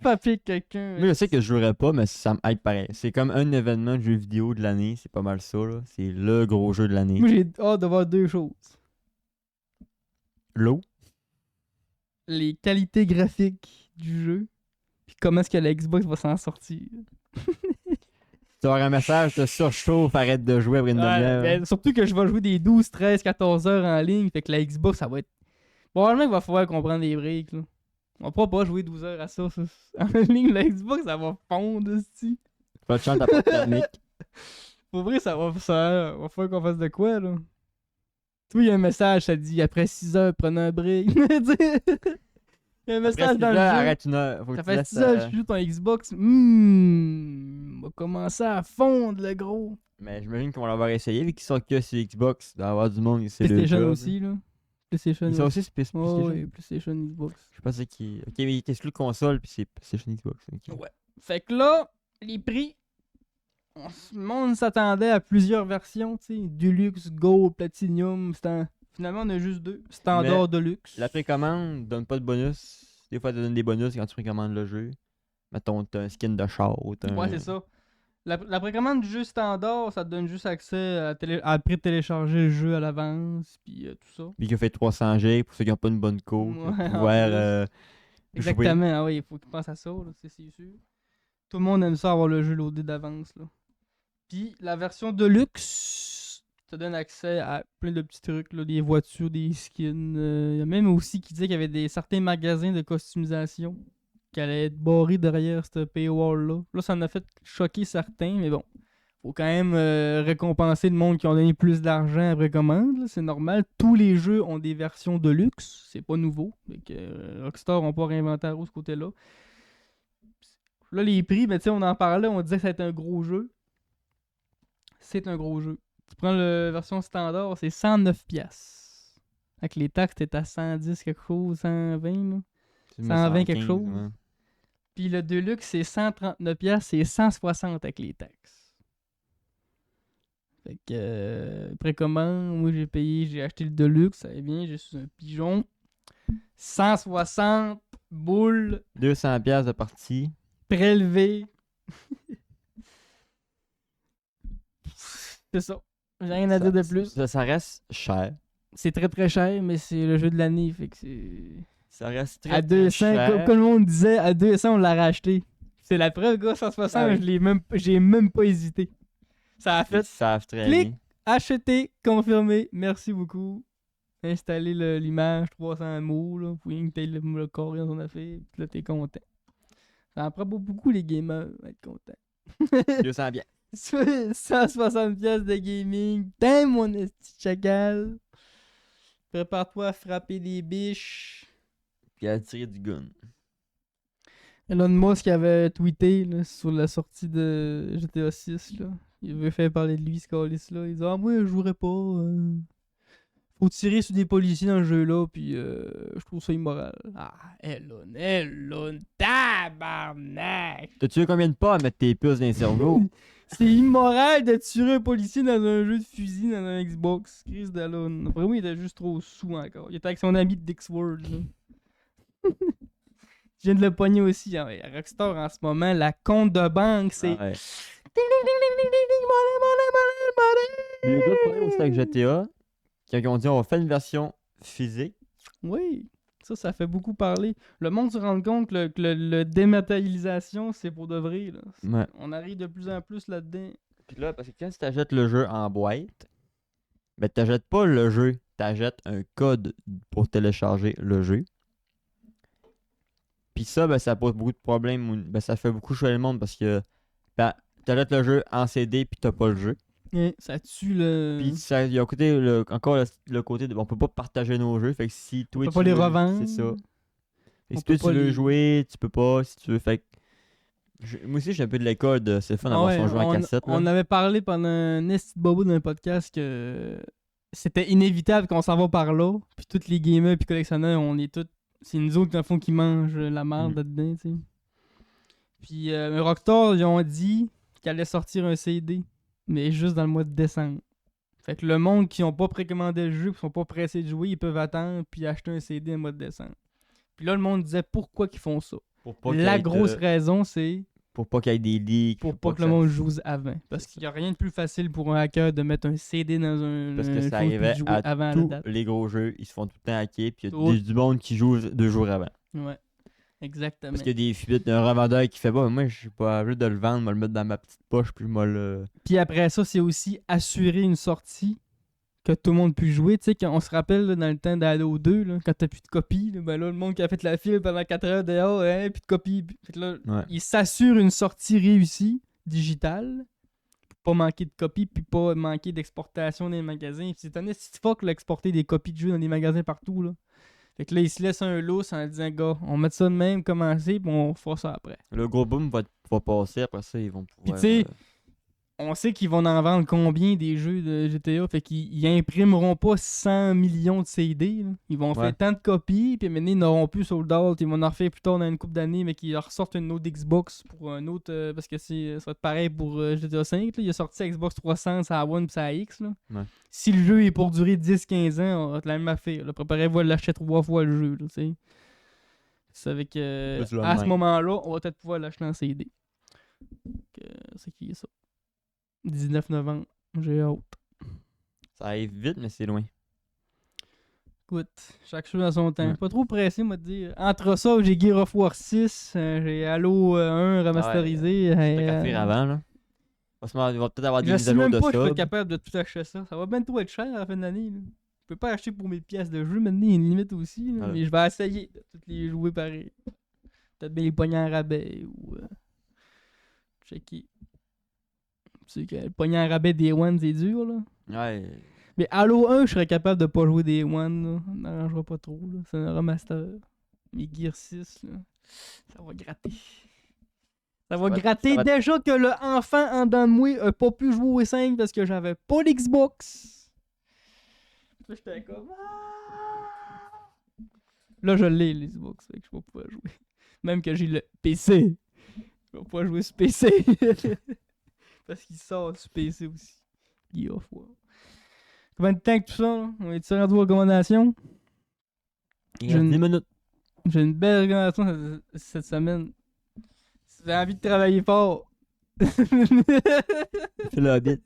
Speaker 1: Papier quelqu'un.
Speaker 2: Moi, je sais que je jouerais pas, mais ça me hype pareil. C'est comme un événement de jeu vidéo de l'année. C'est pas mal ça, là. C'est le gros jeu de l'année.
Speaker 1: Moi, j'ai hâte de voir deux choses.
Speaker 2: L'eau.
Speaker 1: Les qualités graphiques du jeu, puis comment est-ce que la Xbox va s'en sortir.
Speaker 2: Tu vas avoir un message de surchauffe, arrête de jouer après une
Speaker 1: Ouais,
Speaker 2: demi-heure.
Speaker 1: ben, surtout que je vais jouer des 12, 13, 14 heures en ligne, fait que la Xbox, ça va être... Probablement qu'il va falloir qu'on prenne des breaks, là. On pourra pas jouer 12 heures à ça. En ligne, la Xbox, ça va fondre, c'ti.
Speaker 2: Pas de chance, t'as pas de thermique.
Speaker 1: Pour vrai, ça va falloir qu'on fasse de quoi, là. Toi, il y a un message, ça dit après 6 heures, prenez un break. Il y a un message
Speaker 2: Après
Speaker 1: dans
Speaker 2: 6
Speaker 1: le
Speaker 2: heures,
Speaker 1: jeu.
Speaker 2: arrête une heure. Faut que
Speaker 1: Ça
Speaker 2: tu
Speaker 1: fait
Speaker 2: laisses,
Speaker 1: 6 heures que je joue ton Xbox. On va commencer à fondre, le gros.
Speaker 2: Mais j'imagine qu'on va l'avoir essayé, vu qu'ils sont que sur Xbox. Il doit y avoir du monde, c'est le
Speaker 1: PlayStation
Speaker 2: job.
Speaker 1: aussi, là. PlayStation
Speaker 2: Ils sont aussi sur PlayStation.
Speaker 1: Oh, oui, PlayStation Xbox.
Speaker 2: Je pensais qu'il. Ok, mais il est exclu console, puis c'est PlayStation Xbox. ok.
Speaker 1: Ouais. Fait que là, les prix, le monde s'attendait à plusieurs versions, tu sais. Deluxe, Gold, Platinum. Finalement, on a juste deux. Standard,
Speaker 2: Mais
Speaker 1: Deluxe.
Speaker 2: La précommande donne pas de bonus. Des fois, elle te donne des bonus quand tu précommandes le jeu. Mettons, t'as un skin de char ou t'as un...
Speaker 1: Ouais, c'est ça. La précommande du jeu standard, ça te donne juste accès à télécharger le jeu à l'avance, puis tout ça.
Speaker 2: Puis qui a fait 300 G pour ceux qui n'ont pas une bonne co.
Speaker 1: Ouais,
Speaker 2: pour
Speaker 1: en
Speaker 2: pouvoir
Speaker 1: plus.
Speaker 2: jouer.
Speaker 1: Exactement, ah oui, il faut qu'ils pensent à ça, là, c'est sûr. Tout le monde aime ça avoir le jeu loadé d'avance, là. Puis la version Deluxe te donne accès à plein de petits trucs, là, des voitures, des skins. Il y a même aussi qui disait qu'il y avait certains magasins de customisation qui allaient être barrés derrière cette paywall-là. Là, ça en a fait choquer certains, mais bon. Faut quand même récompenser le monde qui ont donné plus d'argent après commande, là, c'est normal. Tous les jeux ont des versions de luxe, c'est pas nouveau. Fait que, Rockstar n'ont pas réinventé la roue ce côté-là. Là, les prix, ben, on en parlait, on disait que c'était un gros jeu. C'est un gros jeu. Tu prends la version standard, c'est 109$. Avec les taxes, t'es à 110 quelque chose, 120, là.
Speaker 2: Tu mets
Speaker 1: 120 quelque
Speaker 2: 115,
Speaker 1: chose.
Speaker 2: ouais.
Speaker 1: Puis le Deluxe, c'est 139$, c'est 160$ avec les taxes. Fait que, précommande, moi j'ai acheté le Deluxe, ça va bien, je suis un pigeon. 160 boules
Speaker 2: 200$ de partie.
Speaker 1: prélevées. C'est ça. J'ai rien à dire de plus.
Speaker 2: Ça reste cher.
Speaker 1: C'est très très cher, mais c'est le jeu de l'année, fait que c'est...
Speaker 2: Ça reste très,
Speaker 1: À
Speaker 2: très
Speaker 1: 200,
Speaker 2: cher.
Speaker 1: comme le monde disait, à 200, on l'a racheté. C'est la preuve, gars, 160,
Speaker 2: Ah oui.
Speaker 1: j'ai même pas hésité. Ça a
Speaker 2: Ils
Speaker 1: fait
Speaker 2: savent très
Speaker 1: clic.
Speaker 2: bien.
Speaker 1: acheter, confirmer, merci beaucoup. Installer l'image, 300 mots, là, pour que t'aies le corps dans ton affaire, puis là, t'es content. Ça en prend pas beaucoup, les gamers, à être contents.
Speaker 2: 200$.
Speaker 1: 160$ de gaming. Damn, mon esti de chacal. Prépare-toi à frapper des biches.
Speaker 2: Puis à tirer du gun.
Speaker 1: Elon Musk avait tweeté là, sur la sortie de GTA 6. Là. Il veut faire parler de lui, ce calice-là. Il dit ah, moi, je jouerai pas. Faut tirer sur des policiers dans le jeu-là, puis je trouve ça immoral. Ah, Elon, tabarnak!
Speaker 2: T'as tué combien de pas à mettre tes puces dans les cerveaux?
Speaker 1: C'est immoral de tuer un policier dans un jeu de fusil dans un Xbox. Chris d'Elon. Après, moi, il était juste trop sous encore. Il était avec son ami de Dixword. Je viens de le pogner aussi. Hein. Rockstar, en ce moment, la compte de banque, c'est...
Speaker 2: Ah ouais.
Speaker 1: Ding, ding, ding, ding, ding, ding, ding, money,
Speaker 2: Il y a eu
Speaker 1: money,
Speaker 2: d'autres problèmes aussi avec GTA. Qui ont dit on va faire une version physique.
Speaker 1: Oui, ça fait beaucoup parler. Le monde se rend compte que le dématérialisation, c'est pour de vrai. Là.
Speaker 2: Ouais.
Speaker 1: On arrive de plus en plus là-dedans.
Speaker 2: Puis là, parce que quand tu t'achètes le jeu en boîte, ben t'achètes pas le jeu, t'achètes un code pour télécharger le jeu. Puis ça, ben ça pose beaucoup de problèmes. Ben ça fait beaucoup choisir le monde parce que ben, t'achètes le jeu en CD puis t'as pas le jeu.
Speaker 1: Ça tue le...
Speaker 2: Puis il y a encore le côté de on peut pas partager nos jeux. Fait que si toi
Speaker 1: peut
Speaker 2: tu
Speaker 1: pas les
Speaker 2: veux-
Speaker 1: revendre.
Speaker 2: C'est ça. Et
Speaker 1: On
Speaker 2: si
Speaker 1: peut
Speaker 2: toi
Speaker 1: pas
Speaker 2: tu veux
Speaker 1: les-
Speaker 2: jouer, tu peux pas. Si tu veux. Fait que moi aussi j'ai un peu de l'école de c'est le fun d'avoir
Speaker 1: Ah ouais,
Speaker 2: son jeu en cassette.
Speaker 1: on
Speaker 2: Là.
Speaker 1: avait parlé pendant un esti de bobo d'un podcast que c'était inévitable qu'on s'en va par là. Puis tous les gamers puis collectionneurs, on est tous... C'est nous autres, dans le fond, qui mangent la merde là-dedans, tu sais. Puis Rockstar, ils ont dit qu'ils allaient sortir un CD, mais juste dans le mois de décembre. Fait que le monde qui n'ont pas précommandé le jeu, qui sont pas pressés de jouer, ils peuvent attendre puis acheter un CD au mois de décembre. Puis là, le monde disait pourquoi qu'ils font ça.
Speaker 2: Pour pas qu'il y
Speaker 1: La
Speaker 2: ait
Speaker 1: grosse raison, c'est
Speaker 2: pour pas qu'il y ait des leaks.
Speaker 1: pour pas que le
Speaker 2: ça-
Speaker 1: monde joue avant. Parce
Speaker 2: C'est
Speaker 1: qu'il n'y a rien de plus facile pour un hacker de mettre un CD dans un
Speaker 2: Parce que
Speaker 1: chose
Speaker 2: ça
Speaker 1: puis de
Speaker 2: arrivait
Speaker 1: jouer
Speaker 2: à
Speaker 1: avant la
Speaker 2: tous
Speaker 1: date.
Speaker 2: les gros jeux. Ils se font tout le temps hacker. Puis il y
Speaker 1: Tout.
Speaker 2: a du monde qui joue 2 jours avant.
Speaker 1: Ouais, exactement.
Speaker 2: Parce qu'il y a des fuites d'un revendeur qui fait bah, moi je suis pas obligé de le vendre, je vais le mettre dans ma petite poche. Puis je vais le.
Speaker 1: Puis après ça, c'est aussi assurer une sortie que tout le monde puisse jouer. Tu sais, quand on se rappelle là, dans le temps d'Halo 2, là, quand t'as plus de copies, là, ben là, le monde qui a fait la file pendant 4 heures dehors, hein, plus de copies. Fait que là,
Speaker 2: Ouais.
Speaker 1: il s'assure une sortie réussie, digitale, pour pas manquer de copies, puis pas manquer d'exportation dans les magasins. Puis c'est un esti fuck l'exporter des copies de jeux dans les magasins partout. Là. Fait que là, il se laisse un lousse en disant, gars, on met ça de même, commencer, puis on fera ça après.
Speaker 2: Le gros boom va passer, après ça, ils vont pouvoir.
Speaker 1: Puis tu sais, on sait qu'ils vont en vendre combien des jeux de GTA, fait qu'ils imprimeront pas 100 millions de CD. Là. Ils vont
Speaker 2: Ouais.
Speaker 1: faire tant de copies, puis maintenant ils n'auront plus sold out, ils vont en refaire plus tard dans une couple d'années, mais qu'ils ressortent une autre Xbox pour un autre, parce que ça va être pareil pour GTA 5. Là. Il a sorti Xbox 300, ça One puis ça X. Là.
Speaker 2: Ouais.
Speaker 1: Si le jeu est pour durer 10-15 ans, on va être la même affaire. Là. Préparez-vous à l'acheter 3 fois le jeu. Là, t'sais. C'est avec
Speaker 2: Plus le
Speaker 1: à ce
Speaker 2: même.
Speaker 1: moment-là, on va peut-être pouvoir l'acheter en CD. C'est qui est ça? 19 novembre. J'ai hâte.
Speaker 2: Ça arrive vite, mais c'est loin.
Speaker 1: Écoute, chaque chose à son temps.
Speaker 2: Ouais.
Speaker 1: Pas trop pressé, moi, de dire. Entre ça, j'ai Gear of War 6, j'ai Halo 1 remasterisé.
Speaker 2: C'est qu'à faire avant, là. Il va peut-être avoir des
Speaker 1: Je
Speaker 2: mises
Speaker 1: sais
Speaker 2: à jour
Speaker 1: même
Speaker 2: de
Speaker 1: pas si je vais
Speaker 2: ça.
Speaker 1: être capable de tout acheter ça. Ça va bien trop être cher à la fin de l'année. Là. Je peux pas acheter pour 1000 pièces de jeu, maintenant il y a une limite aussi. Là,
Speaker 2: Ouais.
Speaker 1: mais je vais essayer de toutes les jouer pareil. Peut-être bien les pogner en rabais ou. Checker. Tu sais que le pogner en rabais des One, c'est dur là.
Speaker 2: Ouais.
Speaker 1: Mais Halo 1, je serais capable de pas jouer des One. Là. Ça n'arrangera pas trop. Là. C'est un remaster. Mais Gear 6, là, ça va gratter. Ça va gratter.
Speaker 2: ça va-
Speaker 1: Déjà que le enfant en dedans de moi a pas pu jouer au 5 parce que j'avais pas l'Xbox. Là, j'étais comme. Ah! Là, je l'ai, l'Xbox. Fait que je vais pouvoir jouer. Même que j'ai le PC. Je vais pas jouer sur PC. Parce qu'il sort sur PC aussi. Il off, ouais. Combien de temps que tout ça, là? On est-tu rendu aux recommandations?
Speaker 2: Il
Speaker 1: Je
Speaker 2: reste
Speaker 1: ne-
Speaker 2: 10 minutes.
Speaker 1: J'ai une belle recommandation cette semaine. Si vous avez envie de travailler fort.
Speaker 2: C'est le Hobbit.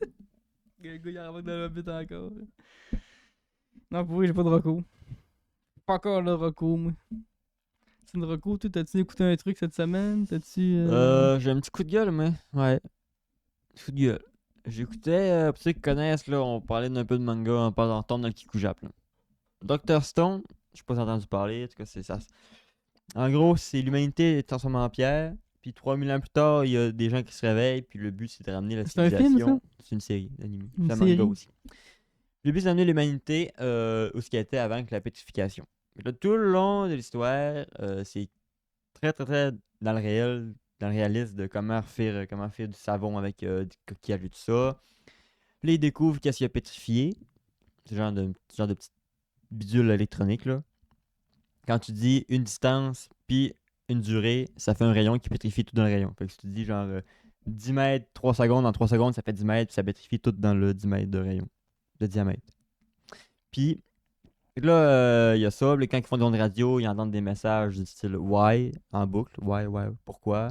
Speaker 1: Le gars, il remonte dans le Hobbit encore. Non, pour vrai, j'ai pas de recours. Pas encore le recours, moi. C'est une recours, toi, t'as-tu écouté un truc cette semaine? T'as-tu.
Speaker 2: J'ai un petit coup de gueule, mais. Ouais. Petit coup de gueule. J'écoutais, pour ceux qui connaissent, là, on parlait d'un peu de manga, on parle en tombe dans le Kikujap, là. Dr. Stone, je sais pas si t'as entendu parler, en tout cas, c'est ça. En gros, c'est l'humanité est transformée en pierre, puis 3000 ans plus tard, il y a des gens qui se réveillent, puis le but, c'est de ramener la
Speaker 1: C'est un film,
Speaker 2: civilisation. C'est une série d'anime.
Speaker 1: Une
Speaker 2: C'est un manga
Speaker 1: série?
Speaker 2: aussi. Le but, c'est d'amener l'humanité où ce qui était avant que la pétrification. Et là, tout le long de l'histoire, c'est très, très, très dans le réel, dans le réalisme de comment faire du savon avec du coquillage et tout ça. Là, ils découvrent qu'est-ce qui a pétrifié. C'est genre de petite bidule électronique, là. Quand tu dis une distance, puis une durée, ça fait un rayon qui pétrifie tout dans le rayon. Fait que si tu dis genre 10 mètres, 3 secondes, en 3 secondes, ça fait 10 mètres, puis ça pétrifie tout dans le 10 mètres de rayon, de diamètre. Puis là, il y a ça. Là, quand ils font des ondes radio, ils entendent des messages du style Why en boucle. Why, pourquoi.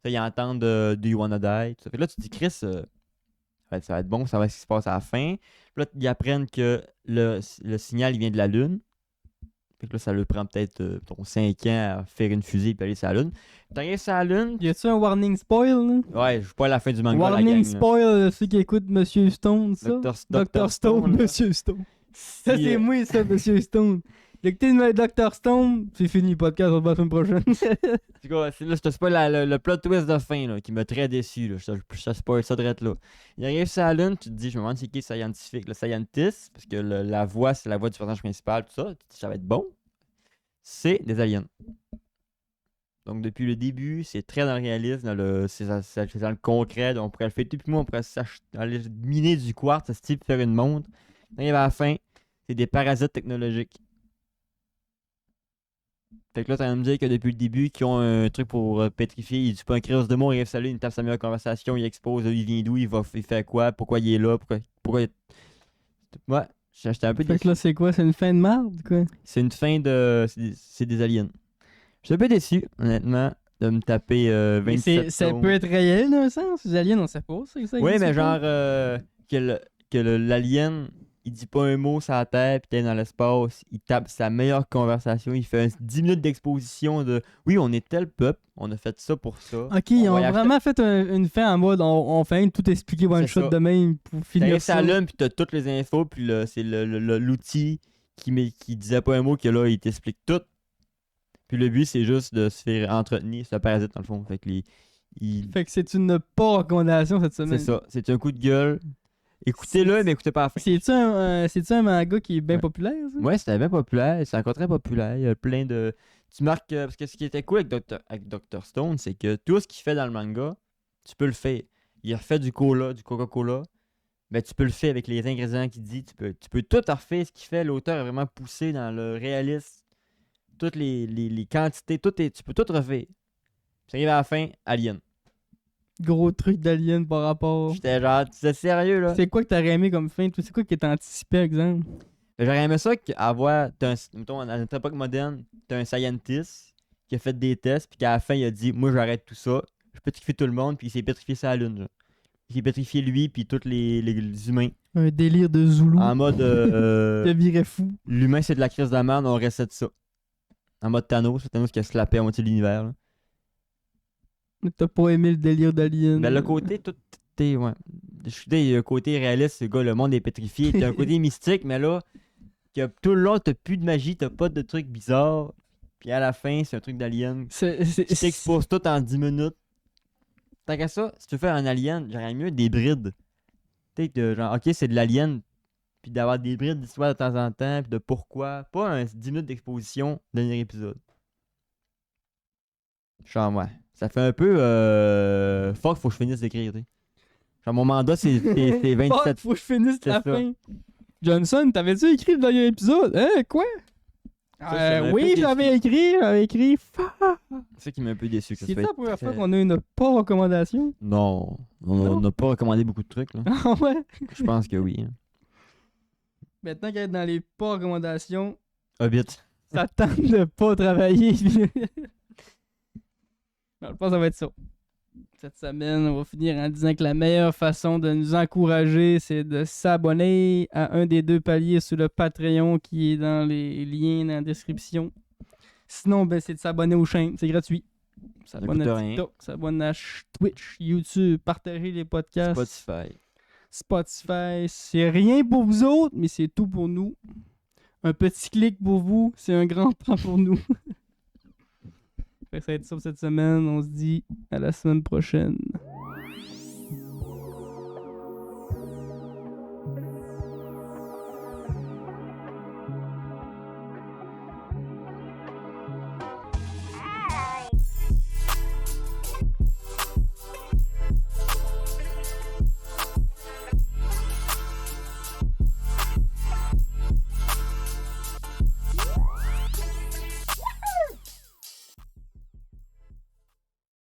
Speaker 2: Ça, ils entendent Do you wanna die. Tout ça. Fait que là, tu te dis, Chris, ça va être bon, ça va être ce qui se passe à la fin. Puis là, ils apprennent que le signal, il vient de la Lune. Fait que là, ça leur prend peut-être 5 ans à faire une fusée et aller sur la Lune. T'arrives sur la Lune.
Speaker 1: Y a-tu un warning spoil, là?
Speaker 2: Ouais, je suis pas à la fin du manga.
Speaker 1: Warning
Speaker 2: la gang,
Speaker 1: spoil, ceux qui écoutent Monsieur Stone, ça. Dr. Stone,
Speaker 2: là.
Speaker 1: Monsieur Stone.
Speaker 2: Si,
Speaker 1: Ça, c'est moi, ça, Monsieur Stone. Écoutez Dr. Stone, c'est fini le podcast, on se voit la semaine prochaine.
Speaker 2: En tout cas, là, je te spoil le plot twist de fin là, qui m'a très déçu. Là. Je te spoil ça direct là. Il arrive sur la Lune, tu te dis, je me demande c'est qui le scientifique, le scientist, parce que la voix, c'est la voix du personnage principal, tout ça. Tu te dis, ça va être bon. C'est des aliens. Donc, depuis le début, c'est très dans le réalisme, c'est dans le concret. Donc, on pourrait le faire. Puis moi, on pourrait aller miner du quartz, ce type, faire une montre. On arrive à la fin, c'est des parasites technologiques. Fait que là, t'as à me dire que depuis le début, qu'ils ont un truc pour pétrifier, il dit pas un crise de mots, il rêve salut, il tape sa meilleure conversation, il expose, il vient d'où, il fait quoi, pourquoi il est là, pourquoi il... Ouais, j'étais un peu
Speaker 1: Fait
Speaker 2: déçu.
Speaker 1: que là, c'est quoi? C'est une fin de marde, quoi?
Speaker 2: C'est une fin de... C'est des aliens. J'étais un peu déçu, honnêtement, de me taper 27
Speaker 1: Ça
Speaker 2: tomes.
Speaker 1: peut être réel, dans un sens. Les aliens, on sait pas. Ça
Speaker 2: Oui,
Speaker 1: existe
Speaker 2: mais
Speaker 1: pas.
Speaker 2: genre que l'alien, il dit pas un mot sur la terre, puis t'es dans l'espace, il tape sa meilleure conversation, il fait 10 minutes d'exposition de oui, on est tel peuple, on a fait ça pour ça.
Speaker 1: Ok, ils ont
Speaker 2: va y
Speaker 1: vraiment fait une fin en mode on fait tout expliquer one
Speaker 2: C'est
Speaker 1: shot
Speaker 2: ça.
Speaker 1: de même pour finir
Speaker 2: T'arrives
Speaker 1: ça.
Speaker 2: à l'homme, puis t'as toutes les infos, puis là, c'est l'outil qui disait pas un mot, que là, il t'explique tout. Puis le but, c'est juste de se faire entretenir ce parasite, dans le fond. Fait que
Speaker 1: Fait que c'est une pas recommandation cette semaine.
Speaker 2: c'est ça, c'est un coup de gueule. Écoutez-le, mais écoutez pas la fin.
Speaker 1: C'est-tu un manga qui est bien
Speaker 2: Ouais.
Speaker 1: populaire, ça?
Speaker 2: Ouais, c'était bien populaire, c'est encore très populaire. Il y a plein de. Tu marques. Parce que ce qui était cool avec Dr. Stone, c'est que tout ce qu'il fait dans le manga, tu peux le faire. Il refait du Coca-Cola. Mais tu peux le faire avec les ingrédients qu'il dit. Tu peux tout refaire ce qu'il fait. L'auteur est vraiment poussé dans le réalisme. Toutes les quantités, tu peux tout refaire. Puis arrive à la fin, Alien.
Speaker 1: Gros truc d'alien par rapport.
Speaker 2: J'étais genre, c'est sérieux là?
Speaker 1: C'est quoi que t'aurais aimé comme fin? Toi, c'est quoi qui est anticipé, exemple?
Speaker 2: J'aurais aimé ça mettons, à notre époque moderne, t'as un scientist qui a fait des tests, puis qu'à la fin, il a dit, moi j'arrête tout ça, je pétrifie tout le monde, puis il s'est pétrifié sur la Lune. Genre. Il s'est pétrifié lui, puis tous les humains.
Speaker 1: Un délire de Zoulou.
Speaker 2: En mode,
Speaker 1: Te virait fou.
Speaker 2: l'humain c'est de la crise de la merde, on recette ça. En mode Thanos, c'est Thanos qui a slappé à moitié de l'univers. Là.
Speaker 1: T'as pas aimé le délire d'alien.
Speaker 2: Ben, le côté, tout est, ouais. Je suis dit, le côté réaliste, le gars, le monde est pétrifié. T'as un côté mystique, mais là, que tout le long, t'as plus de magie, t'as pas de trucs bizarres. Puis à la fin, c'est un truc d'alien. Tu t'exposes tout en 10 minutes. Tant qu'à ça, si tu veux faire un alien, j'aurais mieux des brides. Tu sais, genre, ok, c'est de l'alien, puis d'avoir des brides d'histoire de temps en temps, puis de pourquoi. Pas un 10 minutes d'exposition, dernier épisode. Genre, ouais. Ça fait un peu. Fuck, faut que je finisse d'écrire, tu sais. Genre, mon mandat, c'est 27.
Speaker 1: Fuck, faut que je finisse
Speaker 2: C'est
Speaker 1: la
Speaker 2: ça.
Speaker 1: fin. Johnson, t'avais-tu écrit le dernier épisode? Hein, quoi?
Speaker 2: Ça m'a un peu
Speaker 1: Oui,
Speaker 2: déçu.
Speaker 1: j'avais écrit.
Speaker 2: C'est ça qui m'a un peu déçu. Que ça
Speaker 1: C'est
Speaker 2: soit
Speaker 1: la première fois
Speaker 2: très-
Speaker 1: qu'on a une pas recommandation.
Speaker 2: Non, on
Speaker 1: Non?
Speaker 2: n'a pas recommandé beaucoup de trucs. Là.
Speaker 1: Ah ouais?
Speaker 2: Je pense que oui. Hein.
Speaker 1: Maintenant qu'elle est dans les pas recommandations,
Speaker 2: Hobbit.
Speaker 1: ça tente de pas travailler. Non, je pense que ça va être ça. Cette semaine, on va finir en disant que la meilleure façon de nous encourager, c'est de s'abonner à un des 2 paliers sur le Patreon qui est dans les liens dans la description. Sinon, ben, c'est de s'abonner aux chaînes, c'est gratuit. S'abonner
Speaker 2: coûte
Speaker 1: à
Speaker 2: rien.
Speaker 1: TikTok, s'abonner à Twitch, YouTube, partager les podcasts.
Speaker 2: Spotify.
Speaker 1: Spotify, c'est rien pour vous autres, mais c'est tout pour nous. Un petit clic pour vous, c'est un grand pas pour nous. Fait que ça va être ça pour cette semaine. On se dit à la semaine prochaine.